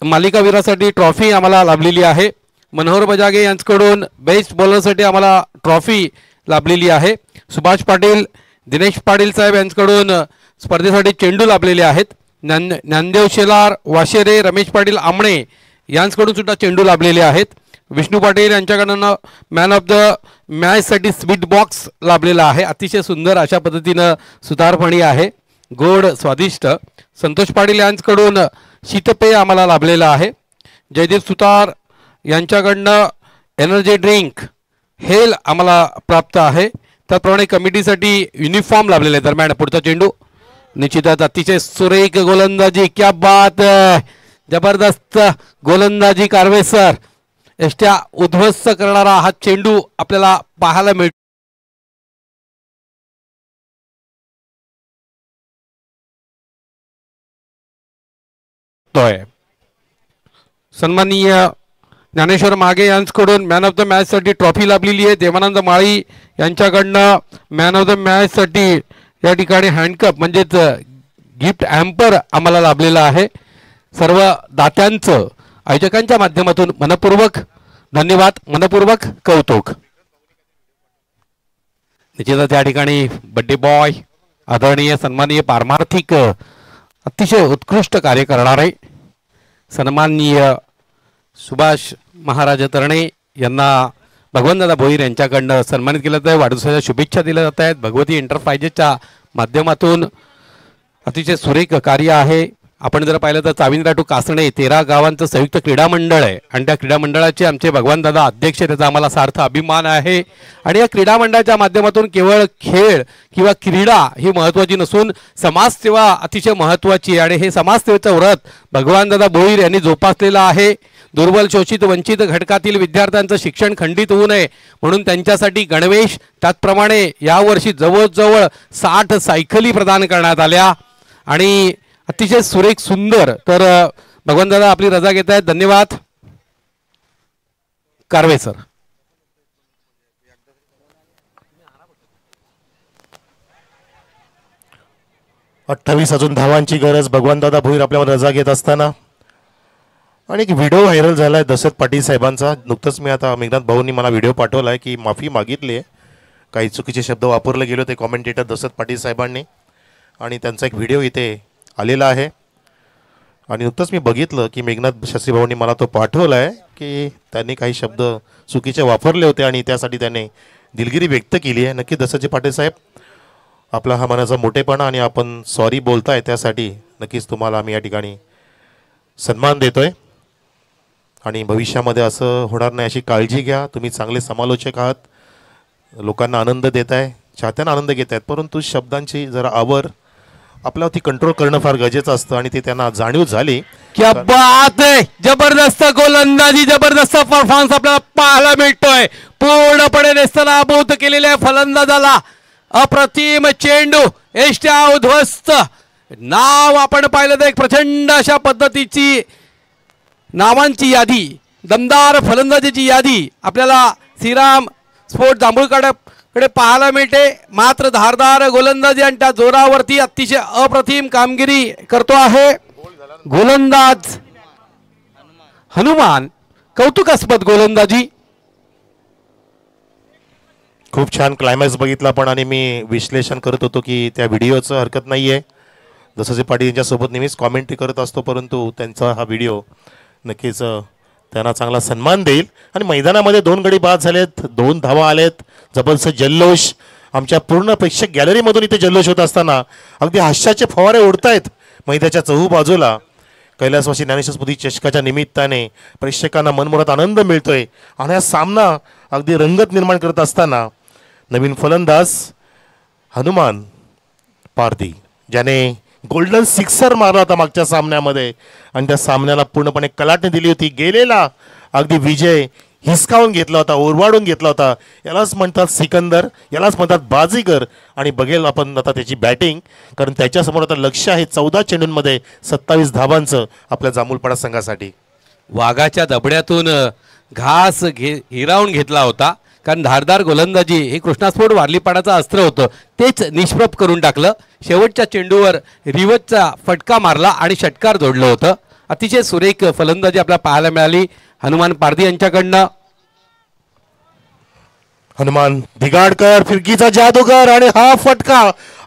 मालिकावीरासाठी ट्रॉफी आम्हाला लाभलेली आहे. मनोहर बजागे यांच्याकडून बेस्ट बॉलरसाठी आम्हाला ट्रॉफी लाभलेली आहे. सुभाष पाटील, दिनेश पाटील साहेब यांच्याकडून स्पर्धेसाठी चेंडू लाभलेले आहेत. ज्ञानदेव शेलार, वाशेरे, रमेश पाटील आमणे यांच्याकडून सुद्धा चेंडू लाभलेले आहेत. विष्णू पाटील यांच्याकडून मॅन ऑफ द मॅचसाठी स्वीट बॉक्स लाभलेला आहे. अतिशय सुंदर अशा पद्धतीनं सुतारफणी आहे, गोड स्वादिष्ट. संतोष पाटील यांच्याकडून शीतपेय आम्हाला लाभलेलं आहे. जयदीप सुतार यांच्याकडनं एनर्जी ड्रिंक हेल आम्हाला प्राप्त आहे. त्याप्रमाणे कमिटीसाठी युनिफॉर्म लाभलेला आहे. दरम्यान पुढचा चेंडू, निश्चितच अतिशय सुरेख गोलंदाजी, क्या बात, जबरदस्त गोलंदाजी कारवे सर. एष्ट्या उद्ध्वस्त करणारा हा चेंडू आपल्याला पाहायला मिळतोय. सन्माननीय ज्ञानेश्वर मागे यांच्याकडून मॅन ऑफ द मॅचसाठी ट्रॉफी लाभलेली आहे. देवानंद माळी यांच्याकडनं मॅन ऑफ द मॅचसाठी या ठिकाणी हँडकप म्हणजेच गिफ्ट हॅम्पर आम्हाला लाभलेला आहे. सर्व दात्यांचं आयोजकांच्या माध्यमातून मनपूर्वक धन्यवाद, मनपूर्वक कौतुक. निश्चितच या ठिकाणी बड्डे बॉय आदरणीय सन्माननीय पारमार्थिक अतिशय उत्कृष्ट कार्य करणारे सन्माननीय सुभाष महाराज तरणे यांना भगवंतदादा भोईर यांच्याकडनं सन्मानित केलं जात आहे. वाढदिवसाच्या शुभेच्छा दिल्या जात आहेत. भगवती एंटरप्राइजेसच्या माध्यमातून अतिशय सुरेख कार्य आहे. आपण जर पाहिलं तर चाविंद्रा टू कासणे 13 गावांचं संयुक्त क्रीडा मंडळ आहे आणि त्या क्रीडा मंडळाचे आमचे भगवानदादा अध्यक्ष, त्याचा आम्हाला सार्थ अभिमान आहे. आणि या क्रीडा मंडळाच्या माध्यमातून केवळ खेळ किंवा क्रीडा ही महत्त्वाची नसून समाजसेवा अतिशय महत्त्वाची आहे. आणि हे समाजसेवेचं व्रत भगवानदादा भोईर यांनी जोपासलेलं आहे. दुर्बल, शोषित, वंचित घटकातील विद्यार्थ्यांचं शिक्षण खंडित होऊ नये म्हणून त्यांच्यासाठी गणवेश, त्याचप्रमाणे यावर्षी जवळजवळ 60 सायकली प्रदान करण्यात आल्या आणि अतिशय सुरेख सुंदर. तर भगवंतदादा आपली रजा घेत आहेत. धन्यवाद. कारवे सर. 28 अजून धावांची गरज. भगवानदादा भोईर आपल्यावर रजा घेत असताना आणि एक व्हिडिओ व्हायरल झाला आहे दशरथ पाटील साहेबांचा. नुकतंच मी आता मेघनाथ भाऊंनी मला व्हिडिओ पाठवला आहे की माफी मागितली आहे, काही चुकीचे शब्द वापरले गेले होते कॉमेंटेटर दशरथ पाटील साहेबांनी आणि त्यांचा एक व्हिडिओ इथे आलेला आहे. आणि नुकतंच मी बघितलं की मेघनाथ शास्त्री भाऊंनी मला तो पाठवला आहे की त्यांनी काही शब्द चुकीचे वापरले होते आणि त्यासाठी त्यांनी दिलगिरी व्यक्त केली आहे. नक्की दशरथजी पाटील साहेब, आपला हा मनाचा मोठेपणा आणि आपण सॉरी बोलताय त्यासाठी नक्कीच तुम्हाला आम्ही या ठिकाणी सन्मान देतोय. आणि भविष्यामध्ये असं होणार नाही अशी काळजी घ्या. तुम्ही चांगले समालोचक आहात, लोकांना आनंद देत आहे, चाहत्यांना आनंद घेत आहेत, परंतु शब्दांची जरा आवर आपल्यावरती कंट्रोल करणं फार गरजेचं असतं आणि ते त्यांना जाणीव झाली. क्या बात आहे, जबरदस्त गोलंदाजी, जबरदस्त परफॉर्मन्स आपल्याला पाहायला मिळतोय. पूर्णपणे नेस्तनाबूत केलेल्या फलंदाजाला अप्रतिम चेंडू, एष्ट्या उद्ध्वस्त. नाव आपण पाहिलं तर एक प्रचंड अशा पद्धतीची नावांची यादी, दमदार फलंदाजीची यादी आपल्याला श्रीराम स्पोर्ट जांभूळकडे पाहायला मिळते. मात्र धारदार गोलंदाजी आणि त्या जोरावरती अतिशय अप्रतिम कामगिरी करतो आहे गोलंदाज हनुमान. कौतुकास्पद गोलंदाजी. खूप छान क्लायमॅक्स बघितला पण आणि मी विश्लेषण करत होतो की त्या व्हिडिओचं हरकत नाही आहे. जसं पाटील यांच्यासोबत नेहमीच कॉमेंट्री करत असतो, परंतु त्यांचा हा व्हिडिओ नक्कीच त्यांना चांगला सन्मान देईल. आणि मैदानामध्ये 2 गडी बाद झालेत, 2 धावा आलेत, जबरदस्त जल्लोष. आमच्या पूर्ण प्रेक्षक गॅलरीमधून इथे जल्लोष होत असताना अगदी हास्याचे फवारे उडतायत मैदानाच्या चहू बाजूला. कैलासवासी ज्ञानेश्वर स्मृती चषकाच्या निमित्ताने प्रेक्षकांना मनमुराद आनंद मिळतोय आणि हा सामना अगदी रंगत निर्माण करत असताना नवीन फलंदाज हनुमान पारधी, ज्याने गोल्डन सिक्सर मारला होता मागच्या सामन्यामध्ये आणि त्या सामन्याला पूर्णपणे कलाटणी दिली होती. गेलेला अगदी विजय हिसकावून घेतला होता, ओरवाडून घेतला होता. यालाच म्हणतात सिकंदर, यालाच म्हणतात बाजीगर. आणि बघेल आपण आता त्याची बॅटिंग, कारण त्याच्यासमोर आता लक्ष आहे 14 चेंडूंमध्ये 27 धावांचं आपल्या जांभूळपाडा संघासाठी. वाघाच्या दबड्यातून घास हिरावून घेतला होता, कारण धारदार गोलंदाजी हे कृष्णास्फोट वारलीपाडाचं अस्त्र होतं, तेच निष्प्रभ करून टाकलं. शेवटच्या चेंडूवर रिवर्सचा फटका मारला आणि षटकार जोडलं होतं. अतिशय सुरेख फलंदाजी आपल्याला पाहायला मिळाली हनुमान पारधी यांच्याकडनं. हनुमान धिगाडकर फिरकीचा जादूगर आणि हा फटका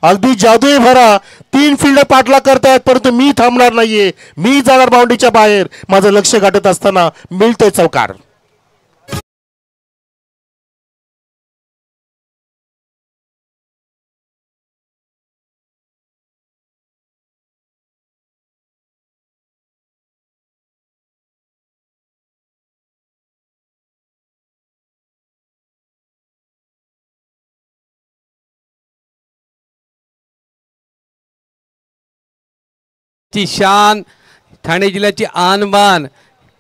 अगदी जादूई भरा. 3 फिल्ड पाठला करतायत, परंतु मी थांबणार नाहीये, मी जाणार बाउंड्रीच्या बाहेर. माझं लक्ष गाठत असताना मिळतोय चौकार. ची शान, ठाणे जिल्ह्याची आनबान,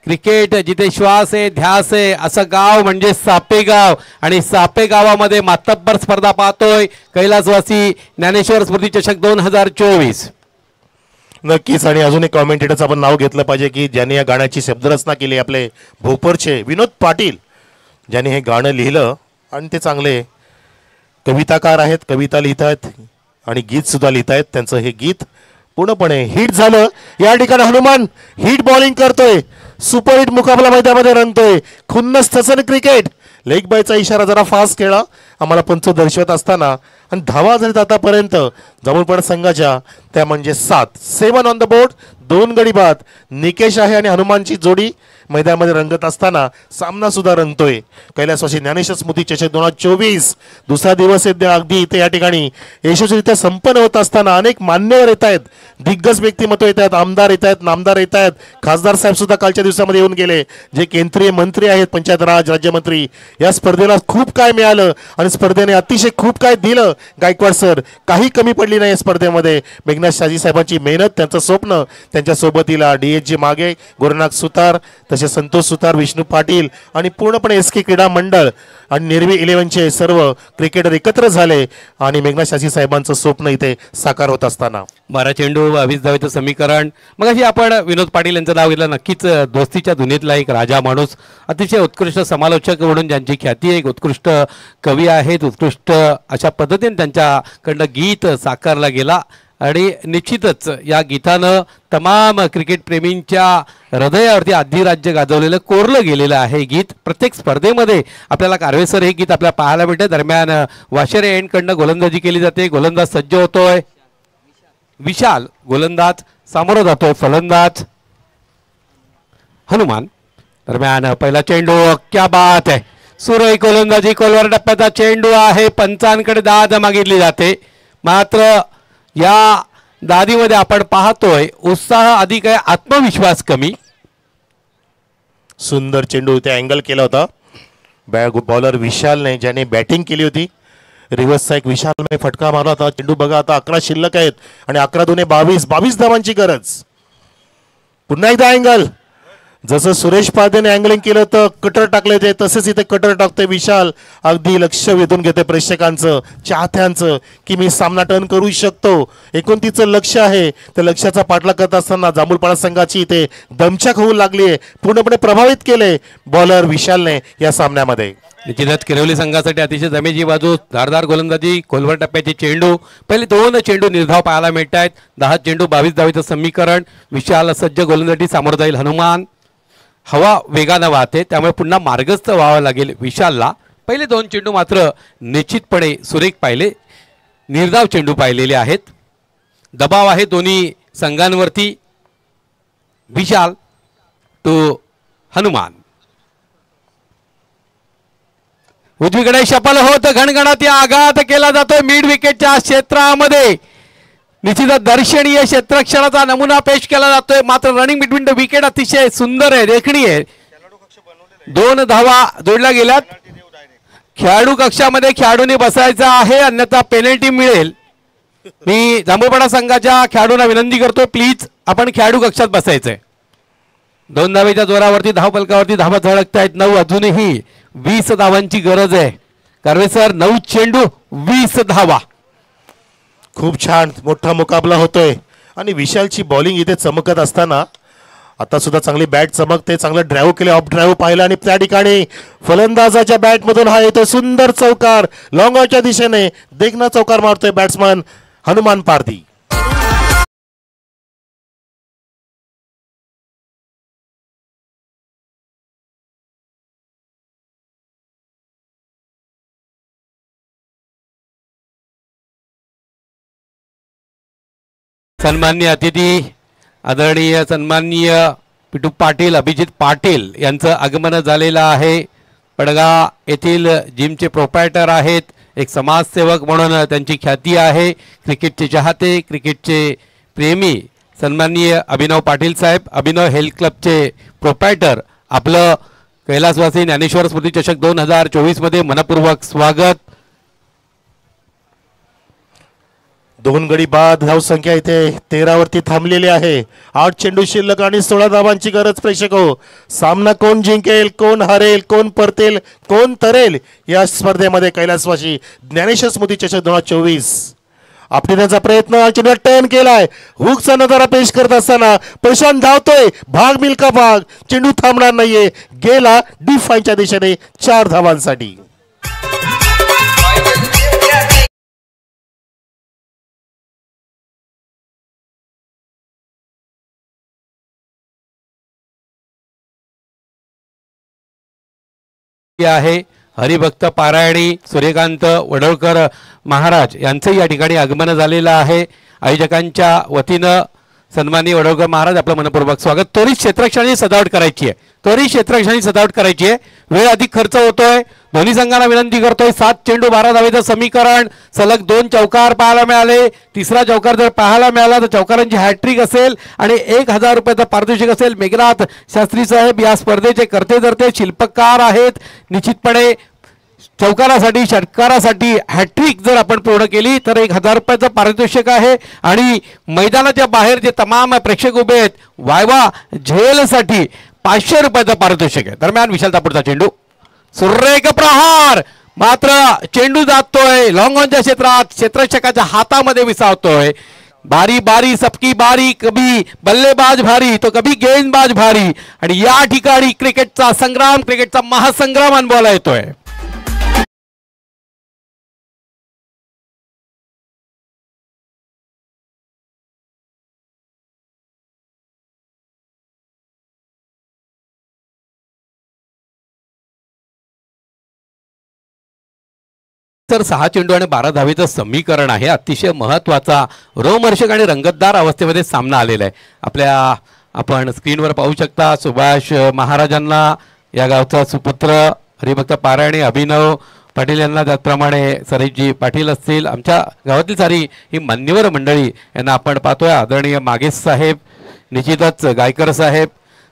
क्रिकेट जिथे श्वास आहे ध्यास आहे असं गाव म्हणजे सापेगाव. आणि सापेगावामध्ये मातब्बर स्पर्धा पाहतोय कैलासवासी ज्ञानेश्वर स्मृती चषक 2024. नक्कीच. आणि अजून एक कॉमेंटेटरचं आपण नाव घेतलं पाहिजे की ज्यांनी या गाण्याची शब्दरचना केली, आपले भोपरचे विनोद पाटील, ज्यांनी हे गाणं लिहिलं. आणि ते चांगले कविताकार आहेत, कविता लिहित आहेत आणि गीत सुद्धा लिहित आहेत. त्यांचं हे गीत पूर्णपणे हिट झालं. या ठिकाणी हनुमान हिट बॉलिंग करतोय, सुपर हिट मुकाबला मैदानामध्ये रंगतोय. खुन्नस थसन क्रिकेट. लेग बायचा इशारा जरा फास्ट खेळा आम्हाला पंच दर्शवत असताना. आणि धावा झालीत आतापर्यंत जांभूळपाडा संघाच्या, त्या म्हणजे 7 ऑन द बोर्ड. 2 गडी बाद. निकेश आहे आणि हनुमानची जोडी मैदानामध्ये रंगत असताना सामना सुद्धा रंगतोय. कैलासवासी ज्ञानेश्वर स्मृती चषक 2024 दुसरा दिवस अगदी इथे या ठिकाणी यशस्वीरित्या संपन्न होत असताना अनेक मान्यवर येत आहेत, दिग्गज व्यक्तिमत्व येत आहेत, आमदार येत आहेत, नामदार येत आहेत. खासदार साहेब सुद्धा कालच्या दिवसामध्ये येऊन गेले, जे केंद्रीय मंत्री आहेत, पंचायत राज राज्यमंत्री. या स्पर्धेला खूप काय मिळालं आणि स्पर्धेने अतिशय खूप काय दिलं. गायकवाड सर काही कमी पडली नाही या स्पर्धेमध्ये. मेघनाथ शाजी साहेबांची मेहनत, त्यांचं स्वप्न, त्यांच्या सोबतीला DHG मागे, गोरनाथ सुतार, तसे संतोष सुतार, विष्णू पाटील आणि पूर्णपणे SK क्रीडा मंडळ आणि निर्वी 11चे सर्व क्रिकेटर एकत्र झाले आणि मेघनाथ शाजी साहेबांचं स्वप्न इथे साकार होत असताना 12 चेंडू 20 धावेचं समीकरण. मग अशी आपण विनोद पाटील यांचं नाव घेतलं. नक्कीच दोस्तीच्या दुनियेतला एक राजा माणूस, अतिशय उत्कृष्ट समालोचक म्हणून ज्यांची ख्याती आहे, एक उत्कृष्ट कवी आहेत, उत्कृष्ट अशा पद्धतीने त्यांच्याकडनं गीत साकारला गेला. आणि निश्चितच या गीतानं तमाम क्रिकेट प्रेमींच्या हृदयावरती अधिराज्य गाजवलेलं, कोरलं गेलेलं आहे गीत. प्रत्येक स्पर्धेमध्ये आपल्याला कारवेसर हे गीत आपल्याला पाहायला मिळतं. दरम्यान वाशेरे एंडकडनं गोलंदाजी केली जाते. गोलंदाज सज्ज होतोय. विशाल गोलंदाज सामोरं जातोय. फलंदाज हनुमान. दरम्यान पहिला चेंडू, क्या बात आहे, सुरेख गोलंदाजी. खोलवर टप्प्याचा चेंडू आहे. पंचांकडे दाद मागितली जाते. मात्र या दादीमध्ये आपण पाहतोय उत्साह अधिक आहे, आत्मविश्वास कमी. सुंदर चेंडू इथे अँगल केला होता बॉलर विशालने, ज्याने बॅटिंग केली होती. रिव्हर्सचा एक विशालने फटका मारला होता. चेंडू बघा आता 11 शिल्लक आहेत आणि 11 दुने 22 धावांची गरज. पुन्हा एकदा अँगल. जसं सुरेश पादेने अँगलिंग केलं तर कटर टाकले ते, तसेच इथे कटर टाकते विशाल. अगदी लक्ष वेधून घेते प्रेक्षकांचं, चाहत्यांचं, की मी सामना टर्न करू शकतो. 29चं लक्ष आहे. त्या लक्ष्याचा पाठलाग करत असताना जांभूळपाडा संघाची इथे दमछाक होऊ लागली आहे. पूर्णपणे प्रभावित केले बॉलर विशालने या सामन्यामध्ये. निश्चितच किरवली संघासाठी अतिशय जमेची बाजू, धारदार गोलंदाजी, खोलवर टप्प्याचे चेंडू. पहिले 2 चेंडू निर्धाव पाहायला मिळत आहेत. 10 चेंडू 22 धावेचं समीकरण. विशाल सज्ज गोलंदाजी, सामोरं जाईल हनुमान. हवा वेगानं वाहते, त्यामुळे पुन्हा मार्गस्थ व्हावं लागेल विशालला. पहिले 2 चेंडू मात्र निश्चितपणे सुरेख पाहिले, निर्धाव चेंडू पाहिलेले आहेत. दबाव आहे दोन्ही संघांवरती. विशाल टू हनुमान. उजवीकडे शपल होत घणघणाती आघात केला जातोय मिड विकेटच्या क्षेत्रामध्ये. निश्चितच दर्शनीय क्षेत्ररक्षणाचा नमुना पेश केला जातोय. मात्र रनिंग बिटवीन द विकेट अतिशय सुंदर आहे, देखणी आहे. 2 धावा जोडल्या गेल्यात. खेळाडू कक्षामध्ये खेळाडूने बसायचं आहे, अन्यथा पेनल्टी मिळेल. मी जांभूळपाडा संघाच्या खेळाडूंना विनंती करतो, प्लीज आपण खेळाडू कक्षात बसायचंय. 2 धावेच्या जोरावरती धावफलकावरती धावा झळकत आहेत. 9 अजूनही 20 धावांची गरज आहे. कारवेसर 9 चेंडू 20 धावा. खूप छान मोठा मुकाबला होतोय आणि विशालची बॉलिंग इथे चमकत असताना आता सुद्धा चांगली बॅट चमकते. चांगलं ड्राईव्ह केले, ऑफ ड्राईव्ह पाहिलं आणि त्या ठिकाणी फलंदाजाच्या बॅटमधून हा येतो सुंदर चौकार. लॉंग ऑनच्या दिशेने देखना चौकार मारतोय बॅट्समन हनुमान पारधी. सन्माननीय अतिथी, आदरणीय सन्माननीय पिटू पाटील, अभिजित पाटील यांचं आगमन झालेलं आहे. पडगा येथील जिमचे प्रोप्रायटर आहेत. एक समाजसेवक म्हणून त्यांची ख्याती आहे. क्रिकेटचे चाहते, क्रिकेटचे प्रेमी सन्माननीय अभिनव पाटील साहेब, अभिनव हेल्थ क्लबचे प्रोप्रायटर, आपलं कैलासवासी ज्ञानेश्वर स्मृती चषक 2024 मध्ये मनपूर्वक स्वागत. 2 गडी बाद. धावसंख्या इथे 13 वरती थांबलेली आहे. 8 चेंडू शिल्लक आणि 16 धावांची गरज. प्रेक्षक हो, सामना कोण जिंकेल, कोण हरेल, कोण परतेल, कोण तरेल या स्पर्धेमध्ये कैलासवासी ज्ञानेश्वर स्मृती चषक 2024 आपटण्याचा प्रयत्न चेंडू टर्न केलाय. हुकचा नजारा पेश करत असताना प्रशांत धावतोय. भाग मिल्का भाग. चेंडू थांबणार नाहीये. गेला डिफाईनच्या दिशेने 4 धावांसाठी. आहे हरिभक्त पारायणी सूर्यकांत वडोळकर महाराज यांचं या ठिकाणी आगमन झालेलं आहे. आयोजकांच्या वतीनं सन्माननीय वडोळकर महाराज आपलं मनपूर्वक स्वागत. त्वरित क्षेत्ररक्षणाची सजावट करायची आहे. त्वरित क्षेत्ररक्षणाची सजावट करायची आहे. वेळ अधिक खर्च होतोय. दोन्ही संघांना विनंती करतोय. 7 चेंडू 12 धावेचं समीकरण. सलग 2 चौकार पाहायला मिळाले. तिसरा चौकार जर पाहायला मिळाला तर चौकारांची हॅट्रिक असेल आणि 1000 रुपयाचं पारितोषिक असेल. मेघनाथ शास्त्री साहेब या स्पर्धेचे करते धरते शिल्पकार आहेत. निश्चितपणे चौकारासाठी षटकारासाठी हॅट्रिक जर आपण पूर्ण केली तर 1000 रुपयाचं पारितोषिक आहे. आणि मैदानाच्या बाहेर जे तमाम प्रेक्षक उभे आहेत वायवा झेलसाठी 500 रुपयाचं पारितोषिक आहे. दरम्यान विशाल तापूरचा चेंडू सुरेख प्रहार. मात्र चेंडू जातोय लॉंग ऑनच्या क्षेत्रात. क्षेत्ररक्षकाच्या हातामध्ये विसावतोय. बारी बारी सबकी बारी. कभी बल्लेबाज भारी तो कभी गेंदबाज भारी. आणि या ठिकाणी क्रिकेटचा संग्राम क्रिकेटचा महासंग्राम अनुभवायला येतोय. तर 6 चेंडू आणि 12 धावेचं समीकरण आहे. अतिशय महत्त्वाचा रोमहर्षक आणि रंगतदार अवस्थेमध्ये सामना आलेला आहे. आपण स्क्रीनवर पाहू शकता. सुभाष महाराजांना या गावचा सुपुत्र हरिभक्त पारायणी अभिनव पाटील यांना, त्याचप्रमाणे सरेशजी पाटील असतील, आमच्या गावातील सारी ही मान्यवर मंडळी यांना आपण पाहतोय. आदरणीय मागेश साहेब, निश्चितच गायकर साहेब,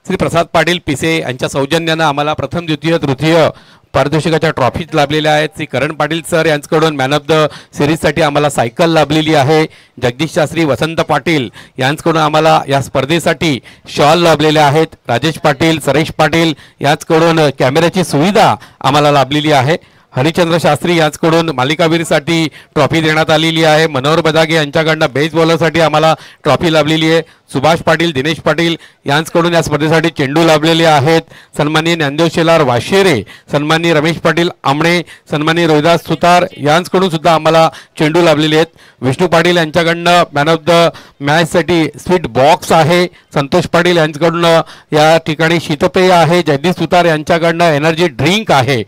श्री प्रसाद पाटील पिसे यांच्या सौजन्यानं आम्हाला प्रथम द्वितीय तृतीय पारितोषिकाच्या ट्रॉफीज लाभलेल्या आहेत. श्री करण पाटील सर यांच्याकडून मॅन ऑफ द सिरीजसाठी आम्हाला सायकल लाभलेली आहे. जगदीश शास्त्री वसंत पाटील यांच्याकडून आम्हाला या स्पर्धेसाठी शॉल लाभलेले आहेत. राजेश पाटील सरेश पाटील यांच्याकडून कॅमेऱ्याची सुविधा आम्हाला लाभलेली आहे. हरिचंद्र शास्त्री यांच्याकडून मालिकावीरसाठी ट्रॉफी देण्यात आलेली आहे. मनोहर बदागे यांच्याकडनं बेस बॉलरसाठी आम्हाला ट्रॉफी लाभलेली आहे. सुभाष पाटील दिनेश पाटील यांच्याकडून या स्पर्धेसाठी चेंडू लाभलेले आहेत. सन्माननीय ज्ञानदेव शेलार वाशेरे, सन्माननीय रमेश पाटील आमणे, सन्माननीय रोहिदास सुतार यांच्याकडून सुद्धा आम्हाला चेंडू लाभलेले आहेत. विष्णू पाटील यांच्याकडनं मॅन ऑफ द मॅचसाठी स्वीट बॉक्स आहे. संतोष पाटील यांच्याकडून या ठिकाणी शीतपेय आहे. जगदीश सुतार यांच्याकडनं एनर्जी ड्रिंक आहे.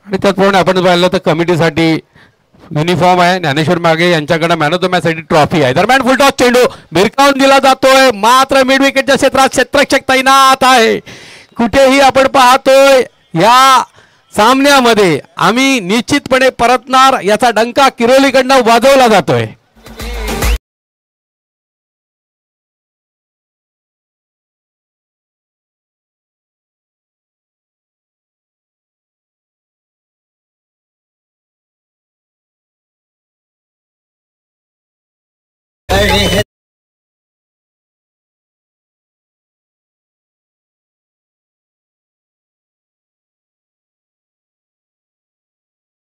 आणि त्याचप्रमाणे आपण पाहिलं तर कमिटीसाठी युनिफॉर्म आहे. ज्ञानेश्वर मागे यांच्याकडे मॅन ऑफ द मॅचसाठी ट्रॉफी आहे. दरम्यान फुलटॉस चेंडू भिरकावून दिला जातोय. मात्र मिड विकेटच्या क्षेत्रात क्षेत्ररक्षक तैनात आहे. कुठेही आपण पाहतोय या सामन्यामध्ये आम्ही निश्चितपणे परतणार याचा डंका किरोलीकडनं वाजवला जातोय.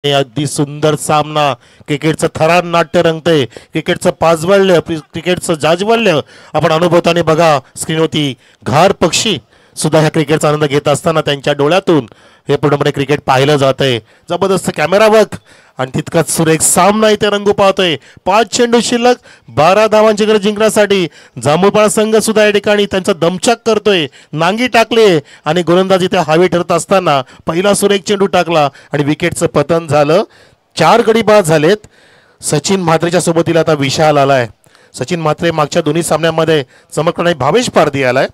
अगदी सुंदर सामना. क्रिकेटचं थरार नाट्य रंगतंय. क्रिकेटचं पाजवल्य, क्रिकेटचं जाजवल्य आपण अनुभवताने बघा. स्क्रीनवरती घार पक्षी सुद्धा ह्या क्रिकेटचा आनंद घेत असताना त्यांच्या डोळ्यातून हे पूर्णपणे क्रिकेट पाहिलं जातंय. जबरदस्त कॅमेरा वर्क आणि तितकाच सुरेख सामना इथे रंगू पाहतोय. 5 चेंडू शिल्लक 12 धावांची गरज जिंकण्यासाठी जांभूळपाडा संघ सुद्धा या ठिकाणी त्यांचा दमछाक करतोय. नांगी टाकले आणि गोलंदाज इथे हवी ठरत असताना पहिला सुरेख चेंडू टाकला आणि विकेटचं पतन झालं. 4 गडी बाद झालेत. सचिन म्हात्रेच्या सोबतीला आता विशाल आलाय. सचिन म्हात्रे मागच्या दोन्ही सामन्यांमध्ये चमकणारी भावेश पारधी आलाय.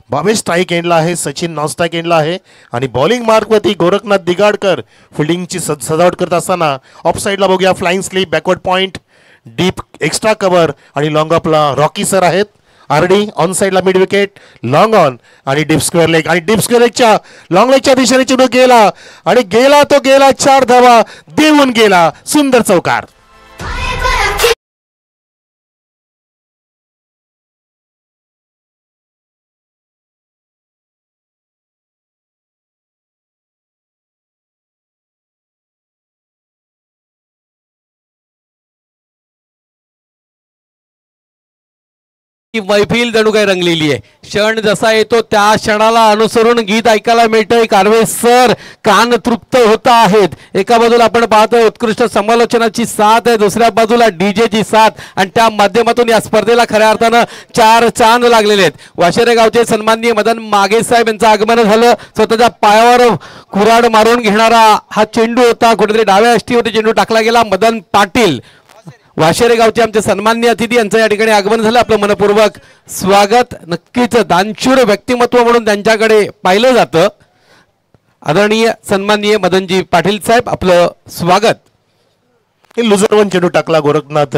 भावेश स्ट्राईक एंडला आहे, सचिन नॉन स्ट्राईक एंडला आहे. आणि बॉलिंग मार्कवरती गोरखनाथ दिगाडकर फिल्डिंगची सजावट करत असताना ऑफ साईडला बघूया flying sleep, backward point, deep extra cover आणि लॉंग ऑफला रॉकी सर आहेत. आरडी ऑन साईडला मिड विकेट, लॉंग ऑन आणि डीप स्क्वेअर लेग. आणि डीप स्क्वेअर लेगच्या लॉंग लेगच्या दिशेने चेंडू गेला आणि गेला तो गेला. 4 धावा देऊन गेला. सुंदर चौकार. ही मैफिल जणू काही रंगलेली आहे. क्षण जसा येतो त्या क्षणाला अनुसरून गीत ऐकायला मिळतंय. कारवे सर कान तृप्त होत आहेत. एका बाजूला आपण पाहतोय उत्कृष्ट समालोचनाची साथ आहे, दुसऱ्या बाजूला डीजेची साथ आणि त्या माध्यमातून या स्पर्धेला खऱ्या अर्थानं चार चांद लागलेले आहेत. वाशेरे गावचे सन्माननीय मदन मागे साहेब यांचं आगमन झालं. स्वतःच्या पायावर कुऱ्हाड मारून घेणारा हा चेंडू होता, कुठेतरी डाव्या अष्टीवरती चेंडू टाकला गेला. मदन पाटील वाशेरे गावचे आमचे सन्माननीय अतिथी यांचं या ठिकाणी आगमन झालं. आपलं मनपूर्वक स्वागत. नक्कीच दानशूर व्यक्तिमत्व म्हणून त्यांच्याकडे पाहिलं जातं. आदरणीय सन्माननीय मदनजी पाटील साहेब आपलं स्वागत. लुजरवन चेंडू टाकला गोरखनाथ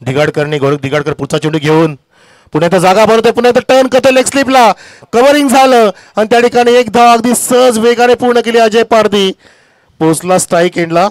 दिगाडकरने. गोरख दिगाडकर पुढचा चेंडू घेऊन पुण्यात जागा भरतोय. पुण्यात टर्न करतो लेग स्लिपला, कव्हरिंग झालं आणि त्या ठिकाणी एक धाव अगदी सहज वेगाने पूर्ण केली. अजय पारधी पोहोचला स्ट्राईक एंडला.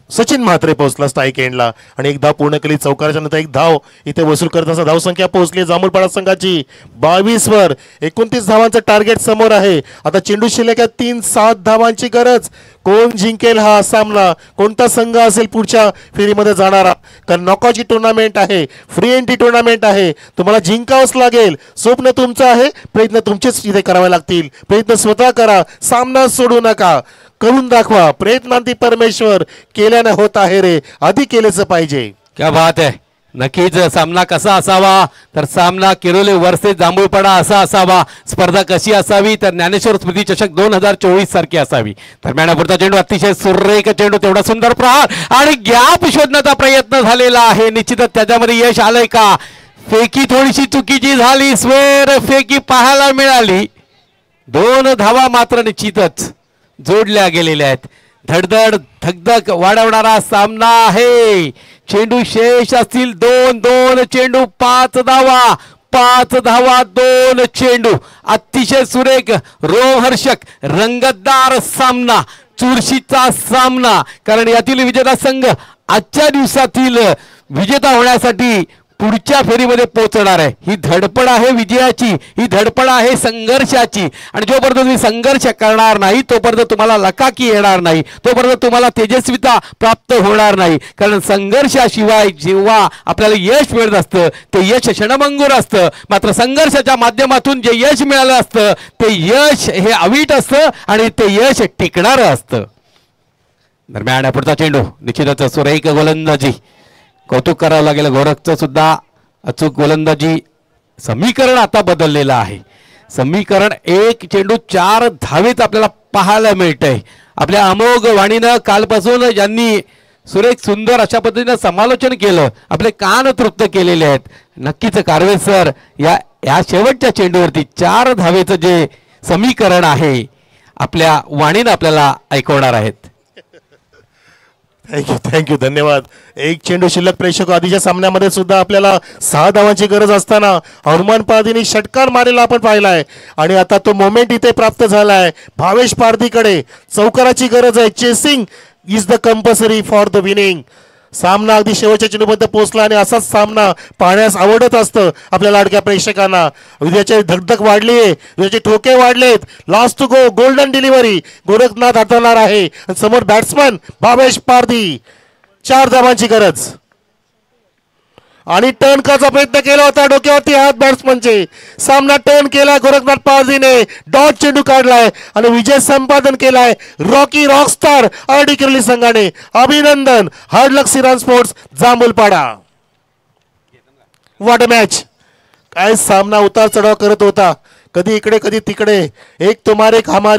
सचिन म्हात्रे पोहोचला स्ट्राईक एंडला आणि एक धाव पूर्ण केली. चौकाराच्या नंतर एक धाव इथे वसूल करत असताना धावसंख्या पोहोचली जांभूळपाडा संघाची 22 वर. 29 धावांचं टार्गेट समोर आहे. आता चेंडू शिल्लक 3-7 धावांची गरज. कोण जिंकेल हा सामना, कोणता संघ असेल पुढच्या फेरीमध्ये जाणारा, कारण नॉकआउटची टुर्नामेंट आहे, फ्री एंट्री टुर्नामेंट आहे. तुम्हाला जिंकावंच लागेल. स्वप्न तुमचं आहे, प्रयत्न तुमचेच इथे करावे लागतील. प्रयत्न स्वतः करा, सामना सोडू नका, करून दाखवा. प्रयत्नांती परमेश्वर, केल्याने होत आहे रे, आधी केलेच पाहिजे. क्या बात आहे. नक्कीच सामना कसा असावा तर सामना किरोले वर्सेस जांभूळपाडा असा असावा. स्पर्धा कशी असावी तर ज्ञानेश्वर स्मृती चषक 2024 सारखी असावी. दरम्यान पुढचा चेंडू अतिशय सुरेख चेंडू, तेवढा सुंदर प्रहार आणि गॅप शोधण्याचा प्रयत्न झालेला आहे. निश्चितच त्याच्यामध्ये यश आलंय का? फेकी थोडीशी चुकीची झाली, स्वेर फेकी पाहायला मिळाली. 2 धावा मात्र निश्चितच जोडल्या गेलेल्या आहेत. धडधड धगधग वाढवणारा सामना आहे. चेंडू शेष असतील 2 चेंडू 5 धावा, 5 धावा 2 चेंडू. अतिशय सुरेख, रोमहर्षक, रंगतदार सामना, चुरशीचा सामना. कारण यातील विजेता संघ आजच्या दिवसातील विजेता होण्यासाठी पुढच्या फेरीमध्ये पोहोचणार आहे. ही धडपड आहे विजयाची, ही धडपड आहे संघर्षाची. आणि जोपर्यंत तुम्ही संघर्ष करणार नाही तोपर्यंत तुम्हाला लकाकी येणार नाही, तोपर्यंत तुम्हाला तेजस्विता प्राप्त होणार नाही. कारण संघर्षाशिवाय जेव्हा आपल्याला यश मिळत असतं ते यश क्षणभंगूर असतं. मात्र संघर्षाच्या माध्यमातून जे यश मिळालं असतं ते यश हे अवीट असतं आणि ते यश टिकणारं असतं. दरम्यान पुढचा चेंडू निश्चितच सुरेख गोलंदाजी. कौतुक करावं लागेल गोरखचं सुद्धा अचूक गोलंदाजी. समीकरण आता बदललेलं आहे. समीकरण 1 चेंडू 4 धावेत आपल्याला पाहायला मिळतंय. आपल्या अमोघ वाणीनं कालपासून ज्यांनी सुरेख सुंदर अशा पद्धतीनं समालोचन केलं, आपले कान तृप्त केलेले आहेत. नक्कीच कारवे सर या शेवटच्या चेंडूवरती 4 धावेचं जे समीकरण आहे आपल्या वाणीनं आपल्याला ऐकवणार आहेत. थँक्यू धन्यवाद. एक चेंडू शिल्लक. प्रेक्षक आधीच्या सामन्यामध्ये सुद्धा आपल्याला 6 धावांची गरज असताना हनुमान पारधीने षटकार मारेला आपण पाहिलाय आणि आता तो मोमेंट इथे प्राप्त झालाय. भावेश पारधीकडे चौकाराची गरज आहे. Chasing is the compulsory for the winning. सामना अगदी शेवटच्या चेंडूपर्यंत पोहोचला आणि असाच सामना पाहण्यास आवडत असतं आपल्या लाडक्या प्रेक्षकांना. विजयाची धगधग वाढली आहे, विजयाचे ठोके वाढलेत. Last two go, golden delivery Gorakhnath हाताळणार आहे. समोर बॅट्समन भावेश पारधी. 4 धावांची गरज आणि टर्न करायचा प्रयत्न केला होता, डोक्यावरती हात बॅट्समनचे. सामना टर्न केला गोरखनाथ पारधीने. डॉट चेंडू काढलाय आणि विजय संपादन केलाय रॉकी रॉकस्टार आरडी किर्ली संघाने. अभिनंदन. Hard luck Siran sports Jambhulpada. What a match. काय सामना उतार चढाव करत होता, कधी इकडे कधी तिकडे. एक तुम्हारे एक हमारे.